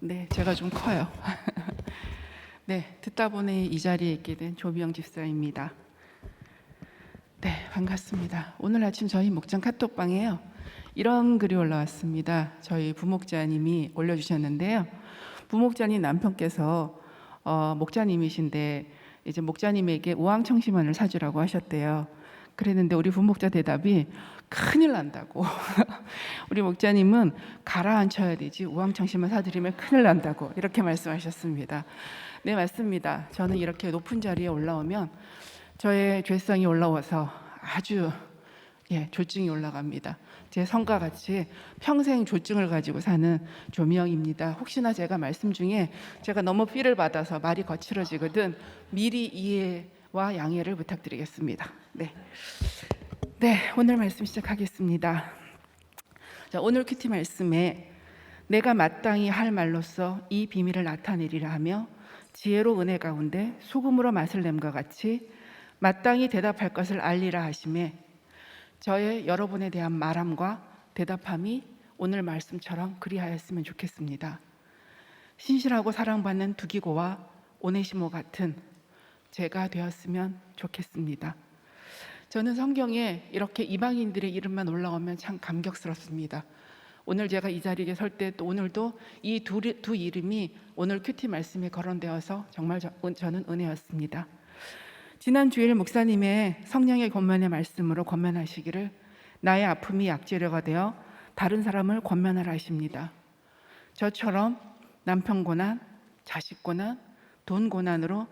네, 제가 좀 커요. 네, 듣다 보니 이 자리에 있게 된 조미영 집사입니다. 네, 반갑습니다. 오늘 아침 저희 목장 카톡방에요, 이런 글이 올라왔습니다. 저희 부목자님이 올려주셨는데요. 부목자님 남편께서 목자님이신데 이제 목자님에게 우황청심환을 사주라고 하셨대요. 그랬는데 우리 부목자 대답이 큰일 난다고. 우리 목자님은 가라앉혀야 되지 우황청심환 사드리면 큰일 난다고 이렇게 말씀하셨습니다. 네, 맞습니다. 저는 이렇게 높은 자리에 올라오면 저의 죄성이 올라와서 아주 조증이 올라갑니다. 제 성과 같이 평생 조증을 가지고 사는 조미영입니다. 혹시나 제가 말씀 중에 제가 너무 피를 받아서 말이 거칠어지거든 미리 이해와 양해를 부탁드리겠습니다. 네, 오늘 말씀 시작하겠습니다. 자, 오늘 큐티 말씀에 내가 마땅히 할 말로써 이 비밀을 나타내리라 하며 지혜로 은혜 가운데 소금으로 맛을 냄과 같이 마땅히 대답할 것을 알리라 하심에 저의 여러분에 대한 말함과 대답함이 오늘 말씀처럼 그리하였으면 좋겠습니다. 신실하고 사랑받는 두기고와 오네시모 같은 제가 되었으면 좋겠습니다. 저는 성경에 이렇게 이방인들의 이름만 올라오면 참 감격스럽습니다. 오늘 제가 이 자리에 설 때 또 오늘도 이 두 이름이 오늘 큐티 말씀에 거론되어서 정말 저는 은혜였습니다. 지난 주일 목사님의 성령의 권면의 말씀으로 권면하시기를 나의 아픔이 약재료가 되어 다른 사람을 권면하라 하십니다. 저처럼 남편 고난, 자식 고난, 돈 고난으로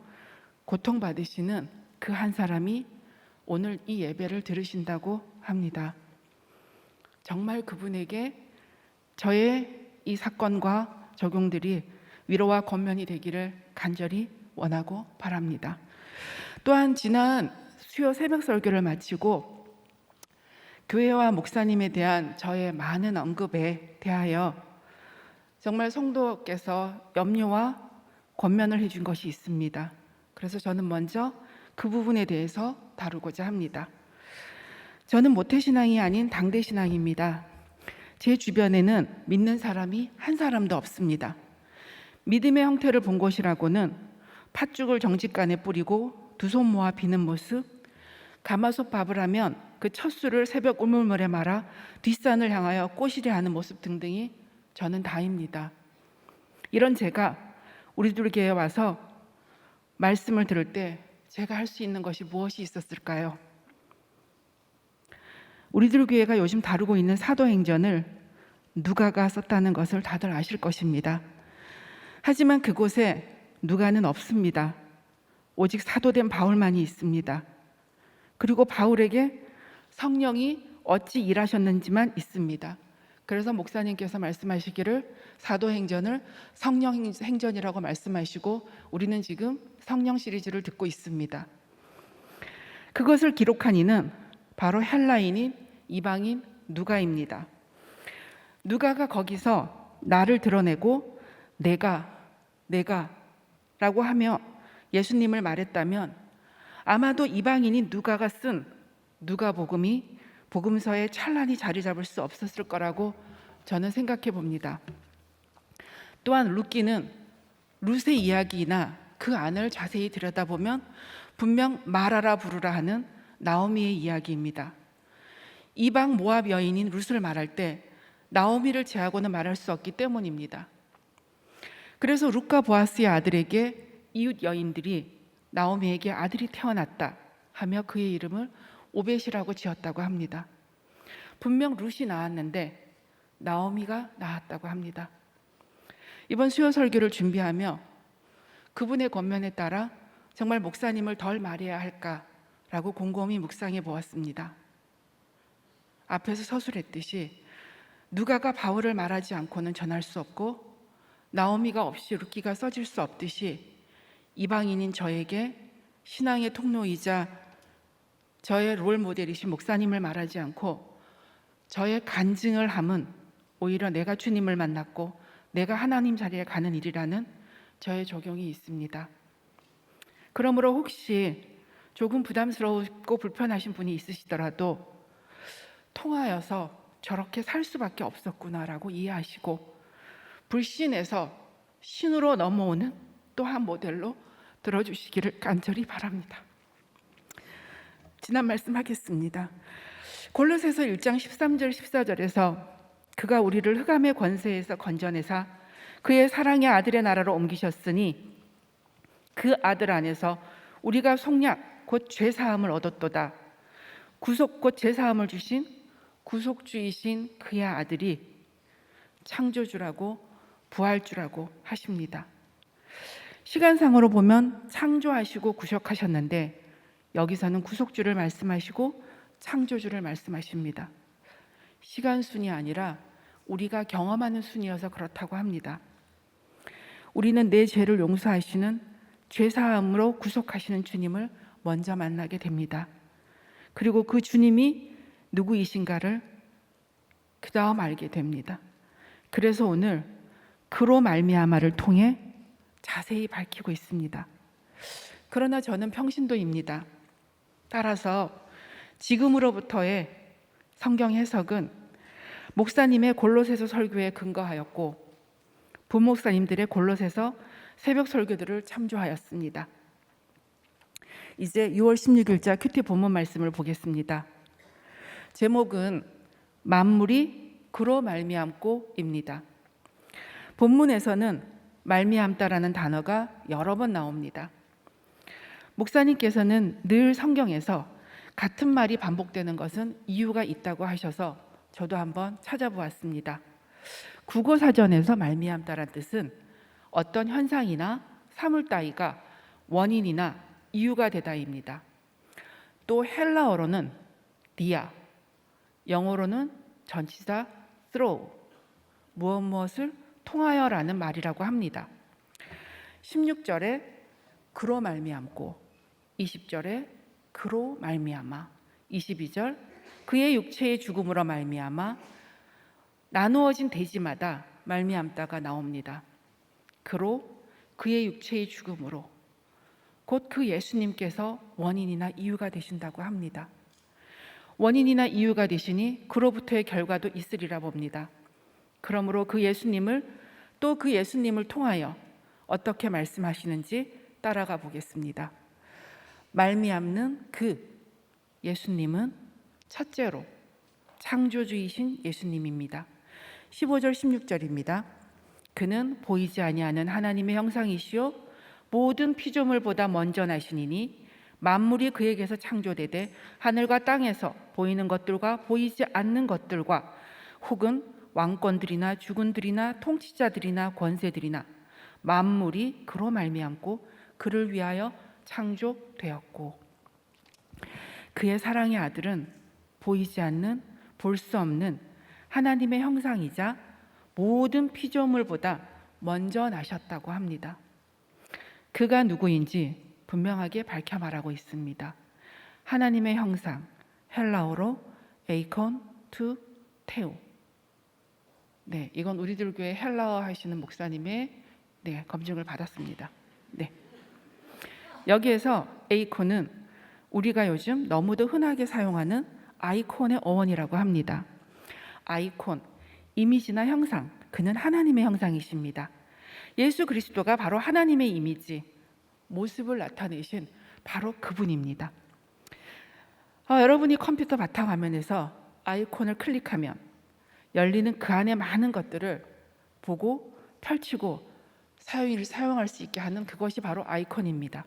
고통받으시는 그 한 사람이 오늘 이 예배를 들으신다고 합니다. 정말 그분에게 저의 이 사건과 적용들이 위로와 권면이 되기를 간절히 원하고 바랍니다. 또한 지난 수요 새벽 설교를 마치고 교회와 목사님에 대한 저의 많은 언급에 대하여 정말 성도께서 염려와 권면을 해준 것이 있습니다. 그래서 저는 먼저 그 부분에 대해서 다루고자 합니다. 저는 모태신앙이 아닌 당대신앙입니다. 제 주변에는 믿는 사람이 한 사람도 없습니다. 믿음의 형태를 본 것이라고는 팥죽을 정직간에 뿌리고 두 손 모아 비는 모습, 가마솥 밥을 하면 그 첫 술을 새벽 우물물에 말아 뒷산을 향하여 꼬시려 하는 모습 등등이 저는 다입니다. 이런 제가 우리들 교회에 와서 말씀을 들을 때 제가 할 수 있는 것이 무엇이 있었을까요? 우리들 교회가 요즘 다루고 있는 사도행전을 누가가 썼다는 것을 다들 아실 것입니다. 하지만 그곳에 누가는 없습니다. 오직 사도된 바울만이 있습니다. 그리고 바울에게 성령이 어찌 일하셨는지만 있습니다. 그래서 목사님께서 말씀하시기를 사도행전을 성령행전이라고 말씀하시고 우리는 지금 성령 시리즈를 듣고 있습니다. 그것을 기록한 이는 바로 헬라인인 이방인 누가입니다. 누가가 거기서 나를 드러내고 내가 라고 하며 예수님을 말했다면 아마도 이방인인 누가가 쓴 누가복음이 복음서에 찬란히 자리 잡을 수 없었을 거라고 저는 생각해 봅니다. 또한 룻기는 룻의 이야기나 그 안을 자세히 들여다보면 분명 말하라 부르라 하는 나오미의 이야기입니다. 이방 모압 여인인 룻을 말할 때 나오미를 제하고는 말할 수 없기 때문입니다. 그래서 룻과 보아스의 아들에게 이웃 여인들이 나오미에게 아들이 태어났다 하며 그의 이름을 오벳이라고 지었다고 합니다. 분명 룻이 나왔는데 나오미가 낳았다고 합니다. 이번 수요 설교를 준비하며 그분의 권면에 따라 정말 목사님을 덜 말해야 할까라고 곰곰이 묵상해 보았습니다. 앞에서 서술했듯이 누가가 바울을 말하지 않고는 전할 수 없고 나오미가 없이 룻기가 써질 수 없듯이 이방인인 저에게 신앙의 통로이자 저의 롤 모델이신 목사님을 말하지 않고 저의 간증을 함은 오히려 내가 주님을 만났고 내가 하나님 자리에 가는 일이라는 저의 적용이 있습니다. 그러므로 혹시 조금 부담스럽고 불편하신 분이 있으시더라도 통하여서 저렇게 살 수밖에 없었구나라고 이해하시고 불신해서 신으로 넘어오는 또 한 모델로 들어주시기를 간절히 바랍니다. 지난 말씀하겠습니다. 골로새서 1장 13절 14절에서 그가 우리를 흑암의 권세에서 건져내사 그의 사랑의 아들의 나라로 옮기셨으니 그 아들 안에서 우리가 속량 곧 죄사함을 얻었도다. 구속 곧 죄사함을 주신 구속주이신 그의 아들이 창조주라고 부활주라고 하십니다. 시간상으로 보면 창조하시고 구속하셨는데 여기서는 구속주를 말씀하시고 창조주를 말씀하십니다. 시간순이 아니라 우리가 경험하는 순이어서 그렇다고 합니다. 우리는 내 죄를 용서하시는 죄사함으로 구속하시는 주님을 먼저 만나게 됩니다. 그리고 그 주님이 누구이신가를 그 다음 알게 됩니다. 그래서 오늘 그로 말미암아를 통해 자세히 밝히고 있습니다. 그러나 저는 평신도입니다. 따라서 지금으로부터의 성경 해석은 목사님의 골로새서 설교에 근거하였고 부목사님들의 골로새서 새벽 설교들을 참조하였습니다. 이제 6월 16일자 큐티 본문 말씀을 보겠습니다. 제목은 만물이 그로 말미암고입니다. 본문에서는 말미암다라는 단어가 여러 번 나옵니다. 목사님께서는 늘 성경에서 같은 말이 반복되는 것은 이유가 있다고 하셔서 저도 한번 찾아보았습니다. 국어사전에서 말미암다란 뜻은 어떤 현상이나 사물 따위가 원인이나 이유가 되다입니다. 또 헬라어로는 디아, 영어로는 전치사 through, 무엇을 통하여라는 말이라고 합니다. 16절에 그로 말미암고, 20절에 그로 말미암아, 22절 그의 육체의 죽음으로 말미암아 나누어진 대지마다 말미암다가 나옵니다. 그로 그의 육체의 죽음으로 곧 그 예수님께서 원인이나 이유가 되신다고 합니다. 원인이나 이유가 되시니 그로부터의 결과도 있으리라 봅니다. 그러므로 그 예수님을 또 그 예수님을 통하여 어떻게 말씀하시는지 따라가 보겠습니다. 말미암는 그 예수님은 첫째로 창조주이신 예수님입니다. 15절 16절입니다. 그는 보이지 아니하는 하나님의 형상이시요 모든 피조물보다 먼저 나시니니 만물이 그에게서 창조되되 하늘과 땅에서 보이는 것들과 보이지 않는 것들과 혹은 왕권들이나 주군들이나 통치자들이나 권세들이나 만물이 그로 말미암고 그를 위하여 창조되었고 그의 사랑의 아들은 보이지 않는 볼 수 없는 하나님의 형상이자 모든 피조물보다 먼저 나셨다고 합니다. 그가 누구인지 분명하게 밝혀 말하고 있습니다. 하나님의 형상, 헬라어로 에이콘 투 테오. 네, 이건 우리들 교회 헬라어 하시는 목사님의 검증을 받았습니다. 네. 여기에서 에이콘은 우리가 요즘 너무도 흔하게 사용하는 아이콘의 어원이라고 합니다. 아이콘, 이미지나 형상, 그는 하나님의 형상이십니다. 예수 그리스도가 바로 하나님의 이미지, 모습을 나타내신 바로 그분입니다. 여러분이 컴퓨터 바탕화면에서 아이콘을 클릭하면 열리는 그 안에 많은 것들을 보고 펼치고 사용할 수 있게 하는 그것이 바로 아이콘입니다.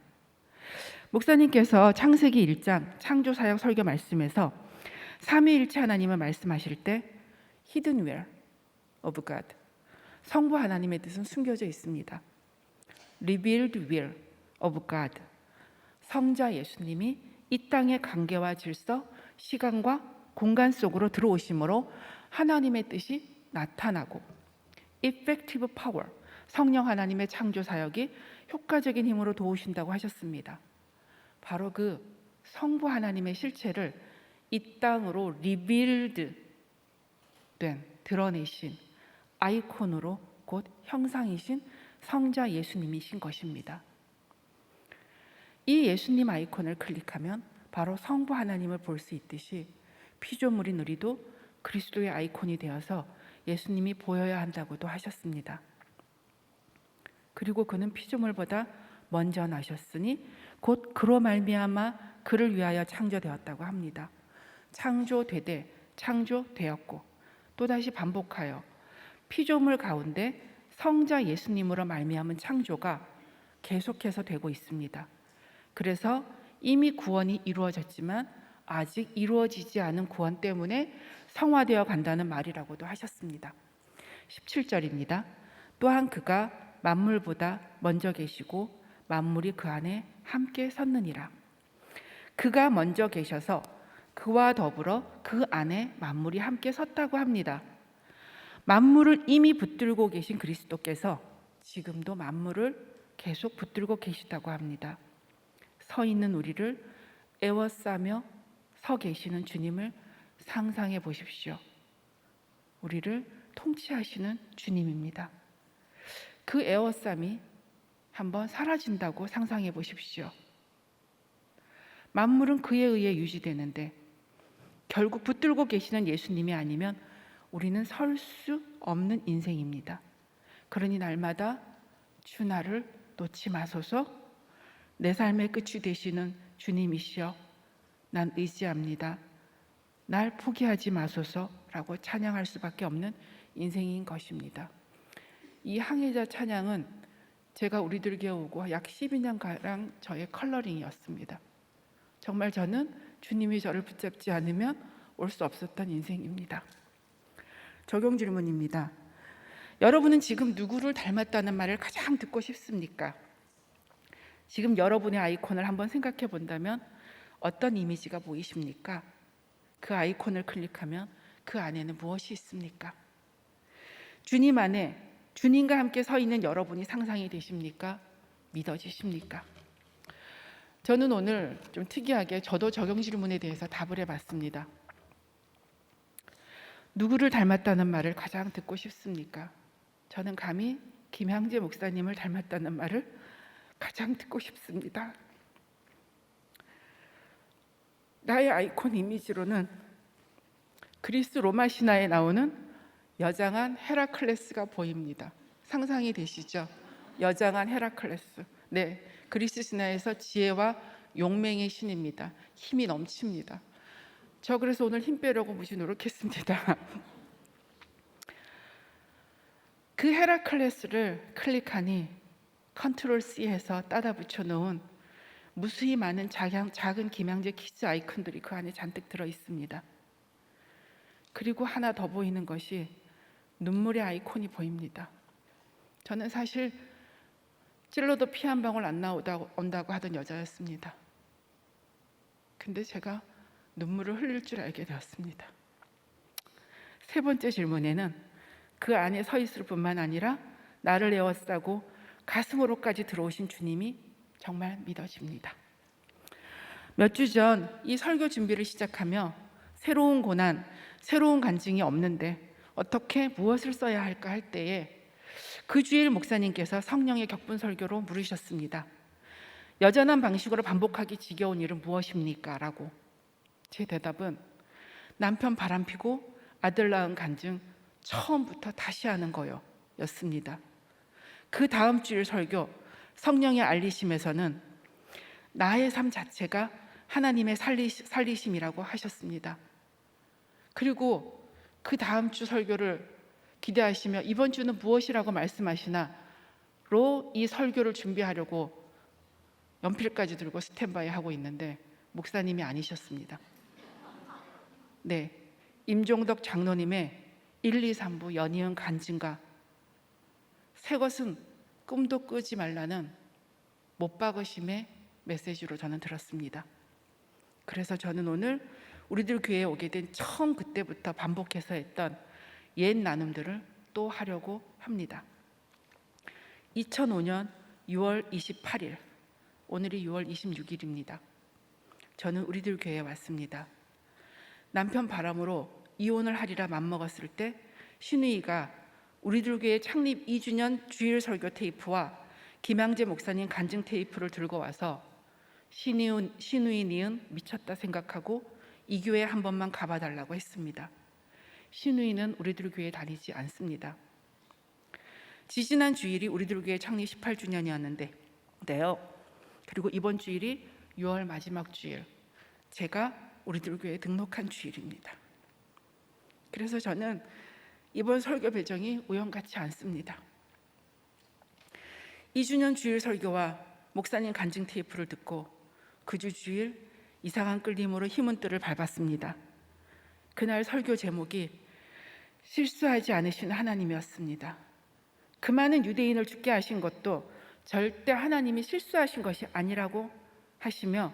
목사님께서 창세기 1장 창조사역 설교 말씀에서 삼위일체 하나님을 말씀하실 때 Hidden will of God, 성부 하나님의 뜻은 숨겨져 있습니다. Revealed will of God, 성자 예수님이 이 땅의 관계와 질서, 시간과 공간 속으로 들어오심으로 하나님의 뜻이 나타나고 Effective power, 성령 하나님의 창조 사역이 효과적인 힘으로 도우신다고 하셨습니다. 바로 그 성부 하나님의 실체를 이 땅으로 리빌드 된, 드러내신 아이콘으로 곧 형상이신 성자 예수님이신 것입니다. 이 예수님 아이콘을 클릭하면 바로 성부 하나님을 볼 수 있듯이 피조물인 우리도 그리스도의 아이콘이 되어서 예수님이 보여야 한다고도 하셨습니다. 그리고 그는 피조물보다 먼저 나셨으니 곧 그로 말미암아 그를 위하여 창조되었다고 합니다. 창조되되 창조되었고 또다시 반복하여 피조물 가운데 성자 예수님으로 말미암은 창조가 계속해서 되고 있습니다. 그래서 이미 구원이 이루어졌지만 아직 이루어지지 않은 구원 때문에 성화되어 간다는 말이라고도 하셨습니다. 17절입니다. 또한 그가 만물보다 먼저 계시고 만물이 그 안에 함께 섰느니라. 그가 먼저 계셔서 그와 더불어 그 안에 만물이 함께 섰다고 합니다. 만물을 이미 붙들고 계신 그리스도께서 지금도 만물을 계속 붙들고 계시다고 합니다. 서 있는 우리를 에워싸며 서 계시는 주님을 상상해 보십시오. 우리를 통치하시는 주님입니다. 그 에워싸미 한번 사라진다고 상상해 보십시오. 만물은 그에 의해 유지되는데 결국 붙들고 계시는 예수님이 아니면 우리는 설 수 없는 인생입니다. 그러니 날마다 주 나를 놓지 마소서, 내 삶의 끝이 되시는 주님이시여 난 의지합니다. 날 포기하지 마소서라고 찬양할 수밖에 없는 인생인 것입니다. 이 항해자 찬양은 제가 우리들 교회 오고 약 12년가량 저의 컬러링이었습니다. 정말 저는 주님이 저를 붙잡지 않으면 올 수 없었던 인생입니다. 적용 질문입니다. 여러분은 지금 누구를 닮았다는 말을 가장 듣고 싶습니까? 지금 여러분의 아이콘을 한번 생각해 본다면 어떤 이미지가 보이십니까? 그 아이콘을 클릭하면 그 안에는 무엇이 있습니까? 주님 안에 주님과 함께 서 있는 여러분이 상상이 되십니까? 믿어지십니까? 저는 오늘 좀 특이하게 저도 적용 질문에 대해서 답을 해봤습니다. 누구를 닮았다는 말을 가장 듣고 싶습니까? 저는 감히 김향재 목사님을 닮았다는 말을 가장 듣고 싶습니다. 나의 아이콘 이미지로는 그리스 로마 신화에 나오는 여장한 헤라클레스가 보입니다. 상상이 되시죠? 여장한 헤라클레스. 네, 그리스 신화에서 지혜와 용맹의 신입니다. 힘이 넘칩니다. 저 그래서 오늘 힘 빼려고 무지 노력했습니다. 그 헤라클레스를 클릭하니 컨트롤 C해서 따다 붙여놓은 무수히 많은 작은 김향재 키즈 아이콘들이 그 안에 잔뜩 들어 있습니다. 그리고 하나 더 보이는 것이 눈물의 아이콘이 보입니다. 저는 사실 찔러도 피 한 방울 안 나온다고 하던 여자였습니다. 근데 제가 눈물을 흘릴 줄 알게 되었습니다. 세 번째 질문에는 그 안에 서 있을 뿐만 아니라 나를 에워싸고 가슴으로까지 들어오신 주님이 정말 믿어집니다. 몇 주 전 이 설교 준비를 시작하며 새로운 고난, 새로운 간증이 없는데 어떻게 무엇을 써야 할까 할 때에 그 주일 목사님께서 성령의 격분 설교로 물으셨습니다. 여전한 방식으로 반복하기 지겨운 일은 무엇입니까? 라고. 제 대답은 남편 바람피고 아들 낳은 간증 처음부터 다시 하는 거요 였습니다. 그 다음 주일 설교 성령의 알리심에서는 나의 삶 자체가 하나님의 살리심이라고 하셨습니다. 그리고 그 다음 주 설교를 기대하시며 이번 주는 무엇이라고 말씀하시나로 이 설교를 준비하려고 연필까지 들고 스탠바이 하고 있는데 목사님이 아니셨습니다. 네, 임종덕 장로님의 1, 2, 3부 연이은 간증과 새 것은 꿈도 꾸지 말라는 못 박으심의 메시지로 저는 들었습니다. 그래서 저는 오늘 우리들 교회에 오게 된 처음 그때부터 반복해서 했던 옛 나눔들을 또 하려고 합니다. 2005년 6월 28일, 오늘이 6월 26일입니다. 저는 우리들 교회에 왔습니다. 남편 바람으로 이혼을 하리라 맘먹었을 때 신우이가 우리들 교회 창립 2주년 주일 설교 테이프와 김향재 목사님 간증 테이프를 들고 와서 신우이 니은 미쳤다 생각하고 이 교회 한 번만 가봐달라고 했습니다. 신우이는 우리들 교회에 다니지 않습니다. 지지난 주일이 우리들 교회 창립 18주년이었는데요. 그리고 이번 주일이 6월 마지막 주일, 제가 우리들 교회에 등록한 주일입니다. 그래서 저는 이번 설교 배정이 우연같지 않습니다. 2주년 주일 설교와 목사님 간증 테이프를 듣고 그 주 주일 이상한 끌림으로 힘은 뜰을 밟았습니다. 그날 설교 제목이 실수하지 않으신 하나님이었습니다. 그 많은 유대인을 죽게 하신 것도 절대 하나님이 실수하신 것이 아니라고 하시며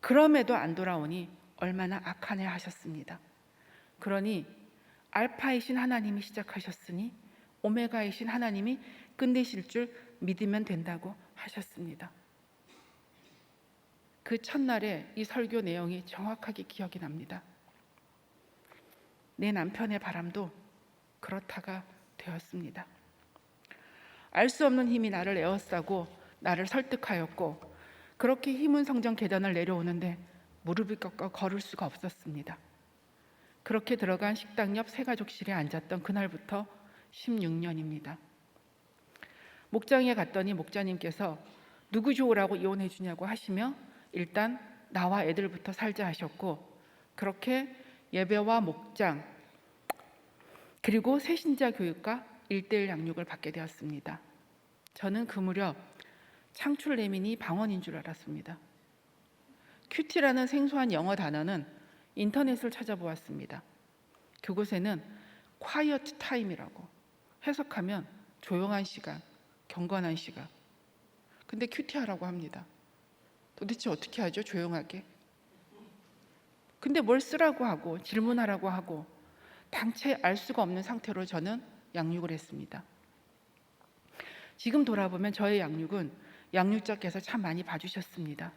그럼에도 안 돌아오니 얼마나 악하네 하셨습니다. 그러니 알파이신 하나님이 시작하셨으니 오메가이신 하나님이 끝내실 줄 믿으면 된다고 하셨습니다. 그 첫날에 이 설교 내용이 정확하게 기억이 납니다. 내 남편의 바람도 그렇다가 되었습니다. 알 수 없는 힘이 나를 에워싸고 나를 설득하였고 그렇게 힘은 성전 계단을 내려오는데 무릎을 꺾어 걸을 수가 없었습니다. 그렇게 들어간 식당 옆 새가족실에 앉았던 그날부터 16년입니다. 목장에 갔더니 목자님께서 누구 좋으라고 이혼해 주냐고 하시며 일단 나와 애들부터 살자 하셨고 그렇게 예배와 목장 그리고 새신자 교육과 1:1 양육을 받게 되었습니다. 저는 그 무렵 창출 내민이 방언인 줄 알았습니다. 큐티라는 생소한 영어 단어는 인터넷을 찾아보았습니다. 그곳에는 quiet time이라고 해석하면 조용한 시간, 경건한 시간. 근데 큐티하라고 합니다. 도대체 어떻게 하죠? 조용하게. 근데 뭘 쓰라고 하고 질문하라고 하고 당최 알 수가 없는 상태로 저는 양육을 했습니다. 지금 돌아보면 저의 양육은 양육자께서 참 많이 봐주셨습니다.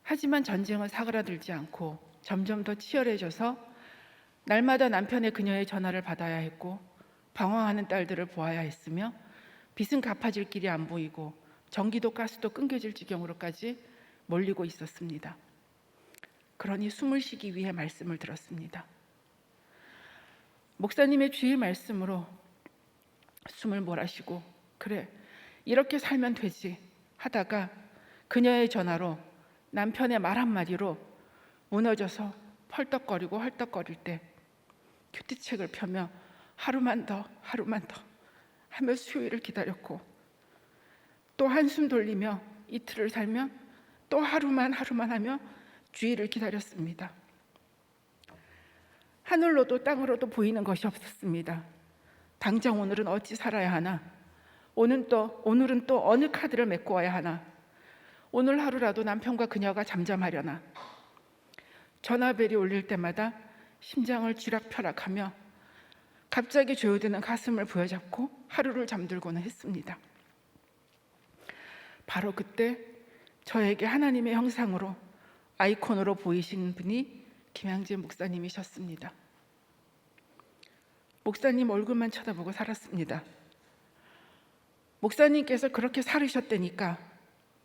하지만 전쟁은 사그라들지 않고 점점 더 치열해져서 날마다 남편의 그녀의 전화를 받아야 했고 방황하는 딸들을 보아야 했으며 빚은 갚아질 길이 안 보이고 전기도 가스도 끊겨질 지경으로까지 몰리고 있었습니다. 그러니 숨을 쉬기 위해 말씀을 들었습니다. 목사님의 주일 말씀으로 숨을 몰아쉬고 그래 이렇게 살면 되지 하다가 그녀의 전화로 남편의 말 한마디로 무너져서 펄떡거리고 헐떡거릴 때 큐티책을 펴며 하루만 더 하며 수요일을 기다렸고 또 한숨 돌리며 이틀을 살며 또 하루만 하며 주일을 기다렸습니다. 하늘로도 땅으로도 보이는 것이 없었습니다. 당장 오늘은 어찌 살아야 하나? 오늘은 또 어느 카드를 메꿔 와야 하나? 오늘 하루라도 남편과 그녀가 잠잠하려나? 전화벨이 울릴 때마다 심장을 쥐락펴락하며 갑자기 조여드는 가슴을 부여잡고 하루를 잠들고는 했습니다. 바로 그때 저에게 하나님의 형상으로 아이콘으로 보이신 분이 김양재 목사님이셨습니다. 목사님 얼굴만 쳐다보고 살았습니다. 목사님께서 그렇게 살으셨다니까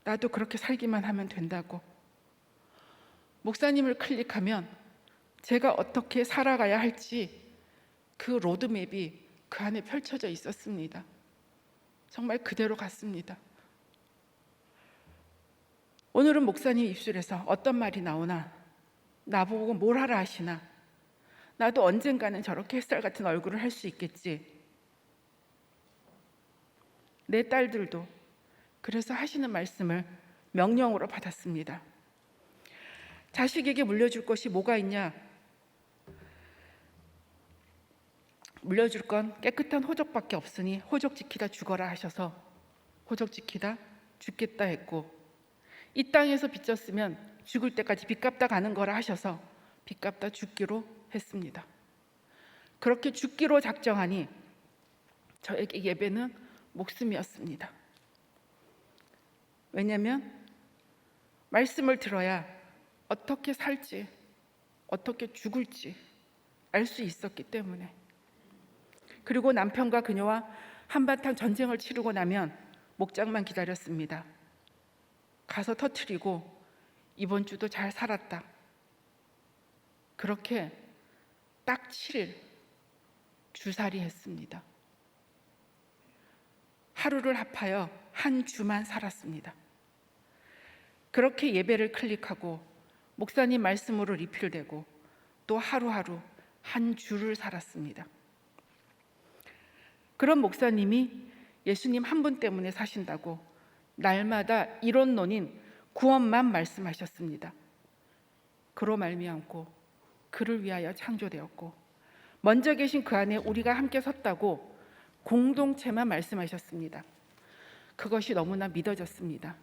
나도 그렇게 살기만 하면 된다고. 목사님을 클릭하면 제가 어떻게 살아가야 할지 그 로드맵이 그 안에 펼쳐져 있었습니다. 정말 그대로 갔습니다. 오늘은 목사님 입술에서 어떤 말이 나오나 나보고 뭘 하라 하시나 나도 언젠가는 저렇게 햇살 같은 얼굴을 할 수 있겠지. 내 딸들도 그래서 하시는 말씀을 명령으로 받았습니다. 자식에게 물려줄 것이 뭐가 있냐? 물려줄 건 깨끗한 호적밖에 없으니 호적 지키다 죽어라 하셔서 호적 지키다 죽겠다 했고 이 땅에서 빚졌으면 죽을 때까지 빚 갚다 가는 거라 하셔서 빚 갚다 죽기로 했습니다. 그렇게 죽기로 작정하니 저에게 예배는 목숨이었습니다. 왜냐하면 말씀을 들어야 어떻게 살지 어떻게 죽을지 알 수 있었기 때문에. 그리고 남편과 그녀와 한바탕 전쟁을 치르고 나면 목장만 기다렸습니다. 가서 터뜨리고 이번 주도 잘 살았다. 그렇게 딱 7일 주살이 했습니다. 하루를 합하여 한 주만 살았습니다. 그렇게 예배를 클릭하고 목사님 말씀으로 리필되고 또 하루하루 한 주를 살았습니다. 그런 목사님이 예수님 한 분 때문에 사신다고 날마다 이론론인 구원만 말씀하셨습니다. 그로 말미암고 그를 위하여 창조되었고 먼저 계신 그 안에 우리가 함께 섰다고 공동체만 말씀하셨습니다. 그것이 너무나 믿어졌습니다.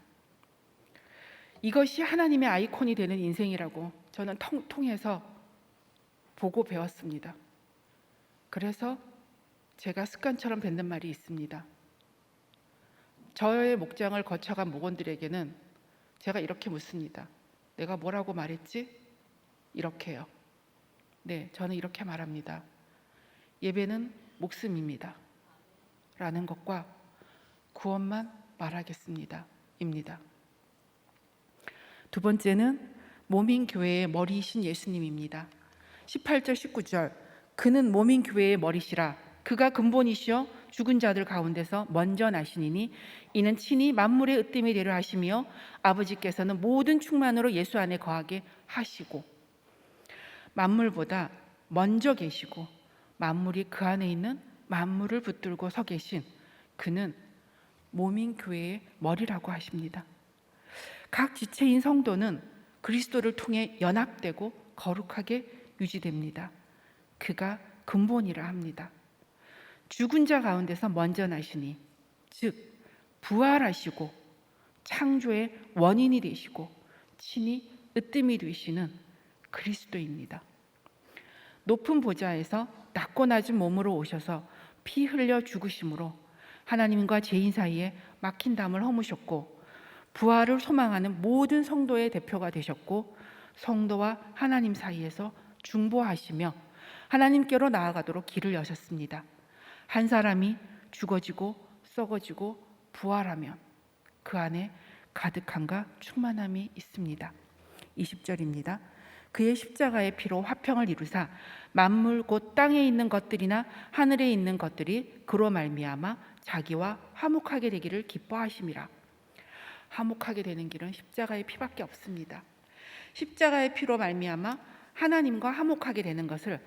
이것이 하나님의 아이콘이 되는 인생이라고 저는 통해서 보고 배웠습니다. 그래서 제가 습관처럼 뱉는 말이 있습니다. 저의 목장을 거쳐간 목원들에게는 제가 이렇게 묻습니다. 내가 뭐라고 말했지? 이렇게요. 네, 저는 이렇게 말합니다. 예배는 목숨입니다. 라는 것과 구원만 말하겠습니다. 입니다. 두 번째는 몸인 교회의 머리이신 예수님입니다. 18절 19절 그는 몸인 교회의 머리시라 그가 근본이시여 죽은 자들 가운데서 먼저 나시니니 이는 친히 만물의 으뜸이 되려 하시며 아버지께서는 모든 충만으로 예수 안에 거하게 하시고 만물보다 먼저 계시고 만물이 그 안에 있는 만물을 붙들고 서 계신 그는 몸인 교회의 머리라고 하십니다. 각 지체인 성도는 그리스도를 통해 연합되고 거룩하게 유지됩니다. 그가 근본이라 합니다. 죽은 자 가운데서 먼저 나시니 즉 부활하시고 창조의 원인이 되시고 친히 으뜸이 되시는 그리스도입니다. 높은 보좌에서 낮고 낮은 몸으로 오셔서 피 흘려 죽으심으로 하나님과 죄인 사이에 막힌 담을 허무셨고 부활을 소망하는 모든 성도의 대표가 되셨고 성도와 하나님 사이에서 중보하시며 하나님께로 나아가도록 길을 여셨습니다. 한 사람이 죽어지고 썩어지고 부활하면 그 안에 가득함과 충만함이 있습니다. 20절입니다. 그의 십자가의 피로 화평을 이루사 만물 곧 땅에 있는 것들이나 하늘에 있는 것들이 그로 말미암아 자기와 화목하게 되기를 기뻐하심이라. 화목하게 되는 길은 십자가의 피밖에 없습니다. 십자가의 피로 말미암아 하나님과 화목하게 되는 것을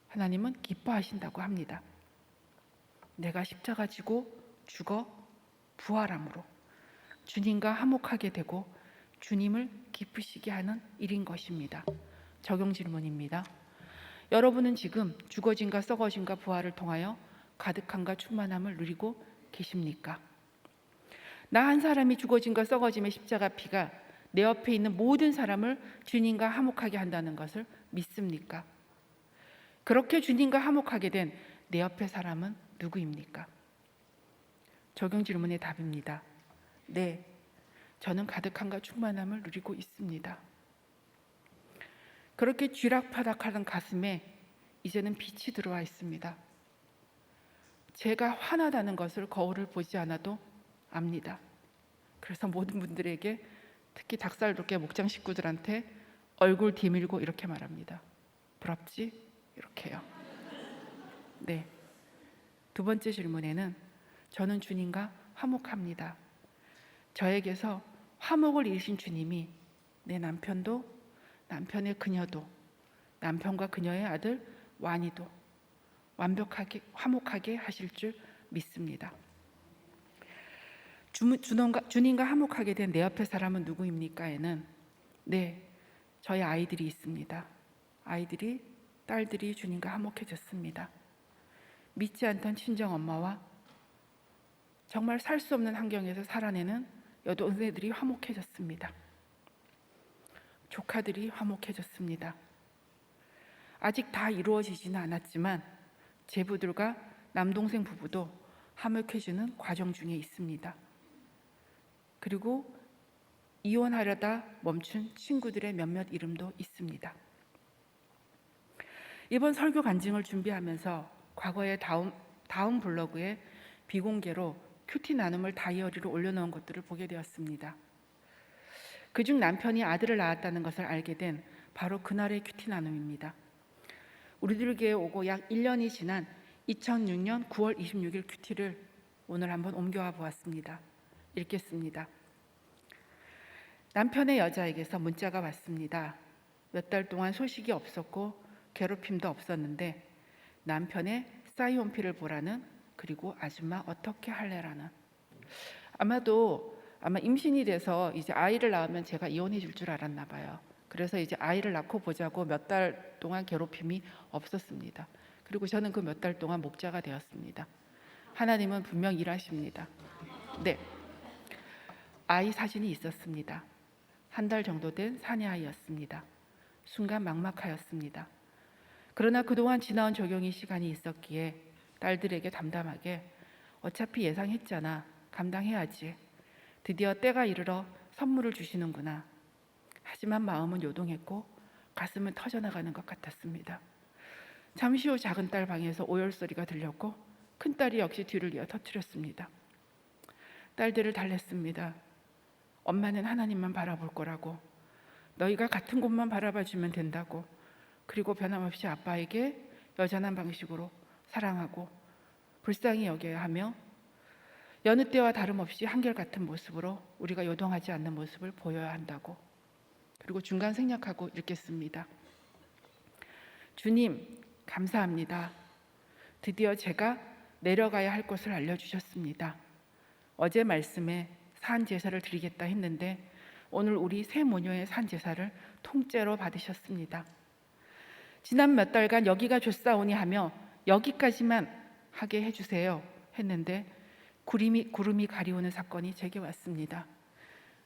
하나님은 기뻐하신다고 합니다. 내가 십자가 지고 죽어 부활함으로 주님과 화목하게 되고 주님을 기쁘시게 하는 일인 것입니다. 적용 질문입니다. 여러분은 지금 죽어짐과 썩어짐과 부활을 통하여 가득함과 충만함을 누리고 계십니까? 나 한 사람이 죽어짐과 썩어짐의 십자가 피가 내 옆에 있는 모든 사람을 주님과 화목하게 한다는 것을 믿습니까? 그렇게 주님과 화목하게 된 내 옆에 사람은 누구입니까? 적용 질문의 답입니다. 네, 저는 가득함과 충만함을 누리고 있습니다. 그렇게 쥐락파락하던 가슴에 이제는 빛이 들어와 있습니다. 제가 화나다는 것을 거울을 보지 않아도 압니다. 그래서 모든 분들에게 특히 닭살 돋게 목장 식구들한테 얼굴 디밀고 이렇게 말합니다. 부럽지? 이렇게요. 네. 두 번째 질문에는 저는 주님과 화목합니다. 저에게서 화목을 이루신 주님이 내 남편도 남편의 그녀도 남편과 그녀의 아들 완이도 완벽하게 화목하게 하실 줄 믿습니다. 주님과 화목하게 된 내 옆에 사람은 누구입니까?에는 네, 저희 아이들이 있습니다. 아이들이 딸들이 주님과 화목해졌습니다. 믿지 않던 친정 엄마와 정말 살 수 없는 환경에서 살아내는 여동생들이 화목해졌습니다. 조카들이 화목해졌습니다. 아직 다 이루어지지는 않았지만 제부들과 남동생 부부도 화목해지는 과정 중에 있습니다. 그리고 이혼하려다 멈춘 친구들의 몇몇 이름도 있습니다. 이번 설교 간증을 준비하면서 과거의 다음 블로그에 비공개로 큐티 나눔을 다이어리로 올려놓은 것들을 보게 되었습니다. 그중 남편이 아들을 낳았다는 것을 알게 된 바로 그날의 큐티 나눔입니다. 우리들 교회에 오고 약 1년이 지난 2006년 9월 26일 큐티를 오늘 한번 옮겨와 보았습니다. 읽겠습니다. 남편의 여자에게서 문자가 왔습니다. 몇 달 동안 소식이 없었고 괴롭힘도 없었는데 남편의 싸이온피를 보라는, 그리고 아줌마 어떻게 할래라는. 아마 임신이 돼서 이제 아이를 낳으면 제가 이혼해 줄 줄 알았나 봐요. 그래서 이제 아이를 낳고 보자고 몇 달 동안 괴롭힘이 없었습니다. 그리고 저는 그 몇 달 동안 목자가 되었습니다. 하나님은 분명 일하십니다. 네, 아이 사진이 있었습니다. 한 달 정도 된 사내아이였습니다. 순간 막막하였습니다. 그러나 그동안 지나온 적용이 시간이 있었기에 딸들에게 담담하게 어차피 예상했잖아, 감당해야지, 드디어 때가 이르러 선물을 주시는구나. 하지만 마음은 요동했고 가슴은 터져나가는 것 같았습니다. 잠시 후 작은 딸 방에서 오열 소리가 들렸고 큰딸이 역시 뒤를 이어 터뜨렸습니다. 딸들을 달랬습니다. 엄마는 하나님만 바라볼 거라고, 너희가 같은 곳만 바라봐주면 된다고, 그리고 변함없이 아빠에게 여전한 방식으로 사랑하고 불쌍히 여겨야 하며 여느 때와 다름없이 한결같은 모습으로 우리가 요동하지 않는 모습을 보여야 한다고. 그리고 중간 생략하고 읽겠습니다. 주님, 감사합니다. 드디어 제가 내려가야 할 곳을 알려주셨습니다. 어제 말씀에 산 제사를 드리겠다 했는데 오늘 우리 새 모녀의 산 제사를 통째로 받으셨습니다. 지난 몇 달간 여기가 좋사오니 하며 여기까지만 하게 해주세요 했는데 구름이 가리우는 사건이 제게 왔습니다.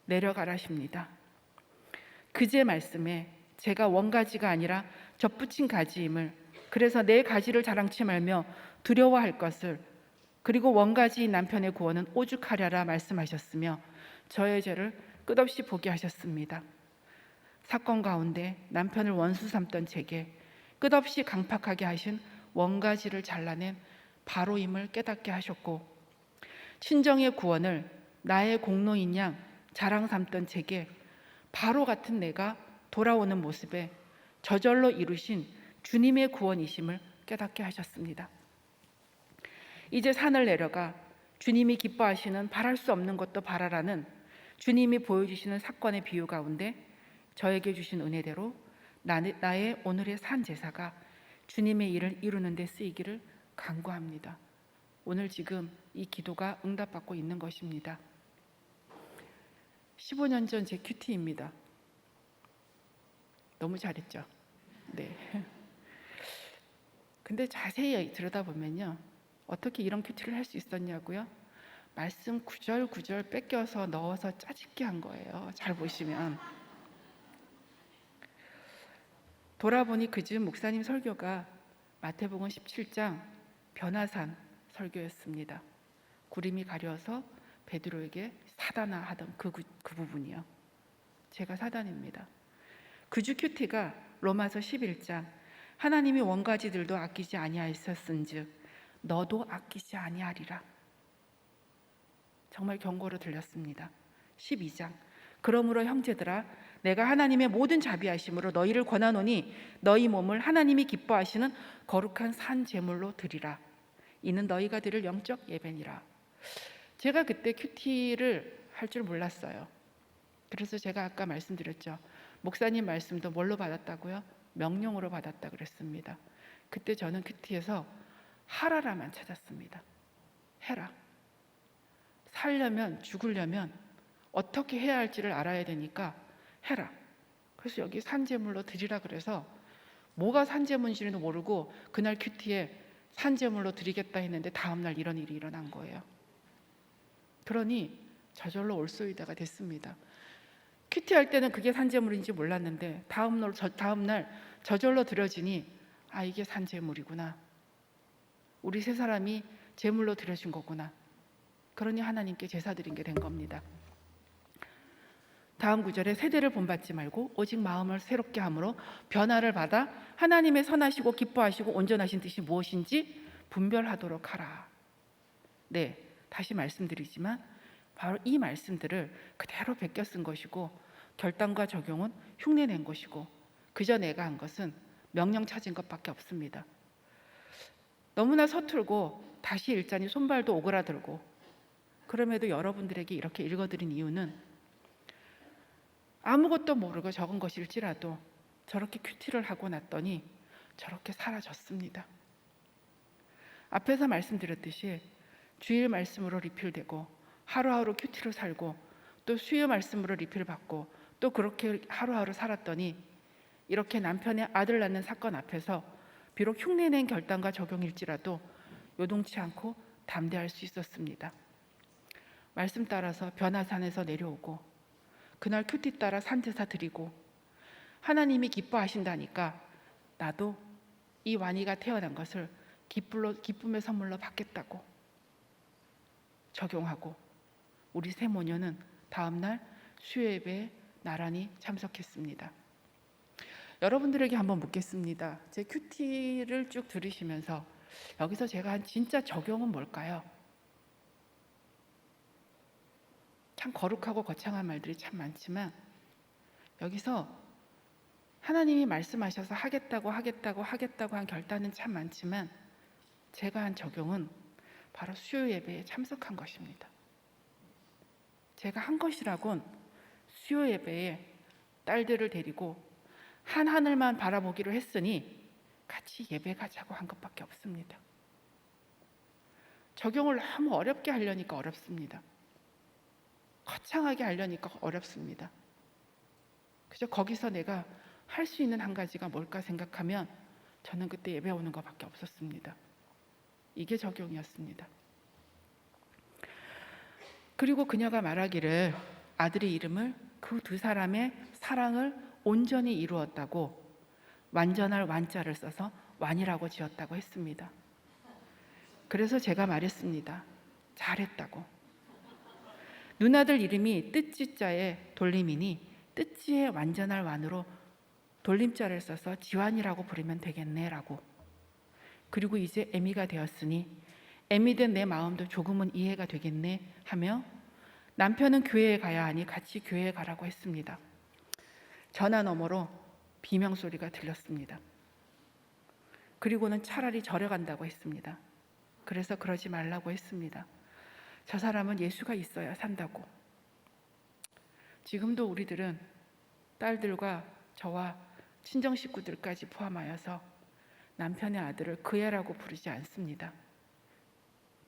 내려가라십니다. 그제 말씀에 제가 원가지가 아니라 접붙인 가지임을, 그래서 내 가지를 자랑치 말며 두려워할 것을, 그리고 원가지인 남편의 구원은 오죽하랴라 말씀하셨으며 저의 죄를 끝없이 보게 하셨습니다. 사건 가운데 남편을 원수 삼던 제게 끝없이 강팍하게 하신 원가지를 잘라낸 바로임을 깨닫게 하셨고, 친정의 구원을 나의 공로인 양 자랑 삼던 제게 바로 같은 내가 돌아오는 모습에 저절로 이루신 주님의 구원이심을 깨닫게 하셨습니다. 이제 산을 내려가 주님이 기뻐하시는 바랄 수 없는 것도 바라라는 주님이 보여주시는 사건의 비유 가운데 저에게 주신 은혜대로 나의 오늘의 산 제사가 주님의 일을 이루는 데 쓰이기를 간구합니다. 오늘 지금 이 기도가 응답받고 있는 것입니다. 15년 전 제 큐티입니다. 너무 잘했죠? 네. 근데 자세히 들여다보면요, 어떻게 이런 큐티를 할 수 있었냐고요? 말씀 구절구절 뺏겨서 넣어서 짜집게 한 거예요. 잘 보시면. 돌아보니 그즈음 목사님 설교가 마태복음 17장 변화산 설교였습니다. 구름이 가려서 베드로에게 사단아 하던 그 부분이요. 제가 사단입니다. 그주 큐티가 로마서 11장 하나님이 원가지들도 아끼지 아니하였은즉 너도 아끼지 아니하리라. 정말 경고로 들렸습니다. 12장 그러므로 형제들아 내가 하나님의 모든 자비하심으로 너희를 권하노니 너희 몸을 하나님이 기뻐하시는 거룩한 산 제물로 드리라. 이는 너희가 드릴 영적 예배니라. 제가 그때 큐티를 할 줄 몰랐어요. 그래서 제가 아까 말씀드렸죠. 목사님 말씀도 뭘로 받았다고요? 명령으로 받았다 그랬습니다. 그때 저는 큐티에서 하라라만 찾았습니다. 해라. 살려면, 죽으려면 어떻게 해야 할지를 알아야 되니까 해라. 그래서 여기 산제물로 드리라 그래서 뭐가 산제물인지도 모르고 그날 큐티에 산제물로 드리겠다 했는데 다음날 이런 일이 일어난 거예요. 그러니 저절로 올소이다가 됐습니다. 큐티 할 때는 그게 산제물인지 몰랐는데 다음날 저절로 드려지니 아, 이게 산제물이구나. 우리 세 사람이 제물로 드려진 거구나. 그러니 하나님께 제사 드린 게 된 겁니다. 다음 구절에 세대를 본받지 말고 오직 마음을 새롭게 함으로 변화를 받아 하나님의 선하시고 기뻐하시고 온전하신 뜻이 무엇인지 분별하도록 하라. 네, 다시 말씀드리지만 바로 이 말씀들을 그대로 베껴 쓴 것이고 결단과 적용은 흉내낸 것이고 그저 내가 한 것은 명령 찾은 것밖에 없습니다. 너무나 서툴고 다시 읽자니 손발도 오그라들고 그럼에도 여러분들에게 이렇게 읽어드린 이유는 아무것도 모르고 적은 것일지라도 저렇게 큐티를 하고 났더니 저렇게 사라졌습니다. 앞에서 말씀드렸듯이 주일 말씀으로 리필되고 하루하루 큐티로 살고 또 수요 말씀으로 리필 받고 또 그렇게 하루하루 살았더니 이렇게 남편의 아들 낳는 사건 앞에서 비록 흉내낸 결단과 적용일지라도 요동치 않고 담대할 수 있었습니다. 말씀 따라서 변화산에서 내려오고 그날 큐티 따라 산제사 드리고 하나님이 기뻐하신다니까 나도 이 완이가 태어난 것을 기쁨의 선물로 받겠다고 적용하고 우리 세 모녀는 다음날 수요예배에 나란히 참석했습니다. 여러분들에게 한번 묻겠습니다. 제 큐티를 쭉 들으시면서 여기서 제가 한 진짜 적용은 뭘까요? 참 거룩하고 거창한 말들이 참 많지만 여기서 하나님이 말씀하셔서 하겠다고 한 결단은 참 많지만 제가 한 적용은 바로 수요 예배에 참석한 것입니다. 제가 한 것이라곤 수요 예배에 딸들을 데리고 한 하늘만 바라보기로 했으니 같이 예배 가자고 한 것밖에 없습니다. 적용을 너무 어렵게 하려니까 어렵습니다. 거창하게 하려니까 어렵습니다. 그저 거기서 내가 할 수 있는 한 가지가 뭘까 생각하면 저는 그때 예배 오는 것밖에 없었습니다. 이게 적용이었습니다. 그리고 그녀가 말하기를 아들의 이름을 그 두 사람의 사랑을 온전히 이루었다고 완전할 완자를 써서 완이라고 지었다고 했습니다. 그래서 제가 말했습니다. 잘했다고. 누나들 이름이 뜻지자의 돌림이니 뜻지의 완전할 완으로 돌림자를 써서 지완이라고 부르면 되겠네 라고. 그리고 이제 애미가 되었으니 애미 된 내 마음도 조금은 이해가 되겠네 하며 남편은 교회에 가야 하니 같이 교회에 가라고 했습니다. 전화 너머로 비명소리가 들렸습니다. 그리고는 차라리 절에 간다고 했습니다. 그래서 그러지 말라고 했습니다. 저 사람은 예수가 있어야 산다고. 지금도 우리들은 딸들과 저와 친정 식구들까지 포함하여서 남편의 아들을 그 애라고 부르지 않습니다.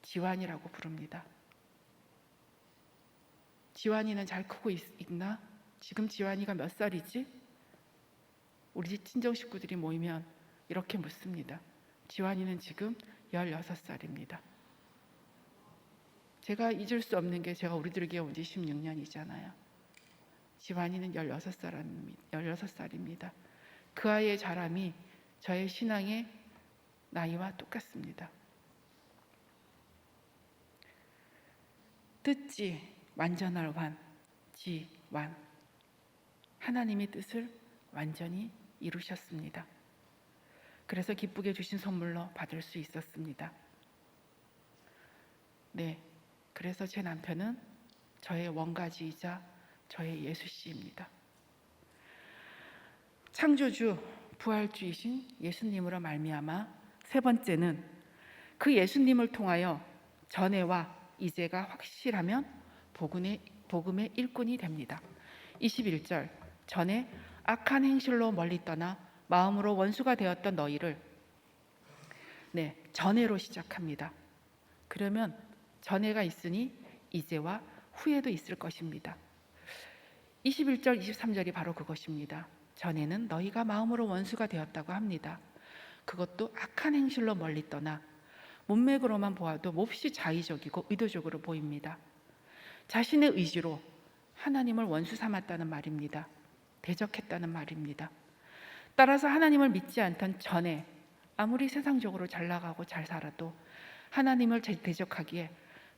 지완이라고 부릅니다. 지완이는 잘 크고 있나? 지금 지완이가 몇 살이지? 우리 친정 식구들이 모이면 이렇게 묻습니다. 지완이는 지금 16살입니다. 제가 잊을 수 없는 게 제가 우리들에게 온 지 16년이잖아요. 지완이는 16살입니다. 그 아이의 자람이 저의 신앙의 나이와 똑같습니다. 뜻지 완전할 완, 지완. 하나님의 뜻을 완전히 이루셨습니다. 그래서 기쁘게 주신 선물로 받을 수 있었습니다. 네, 그래서 제 남편은 저의 원가지이자 저의 예수씨입니다. 창조주, 부활주이신 예수님으로 말미암아 세 번째는 그 예수님을 통하여 전에와 이제가 확실하면 복음의 일꾼이 됩니다. 21절 전에 악한 행실로 멀리 떠나 마음으로 원수가 되었던 너희를 전에로 시작합니다. 그러면 전에가 있으니 이제와 후에도 있을 것입니다. 21절 23절이 바로 그것입니다. 전에는 너희가 마음으로 원수가 되었다고 합니다. 그것도 악한 행실로 멀리 떠나 문맥으로만 보아도 몹시 자의적이고 의도적으로 보입니다. 자신의 의지로 하나님을 원수 삼았다는 말입니다. 대적했다는 말입니다. 따라서 하나님을 믿지 않던 전에 아무리 세상적으로 잘 나가고 잘 살아도 하나님을 대적하기에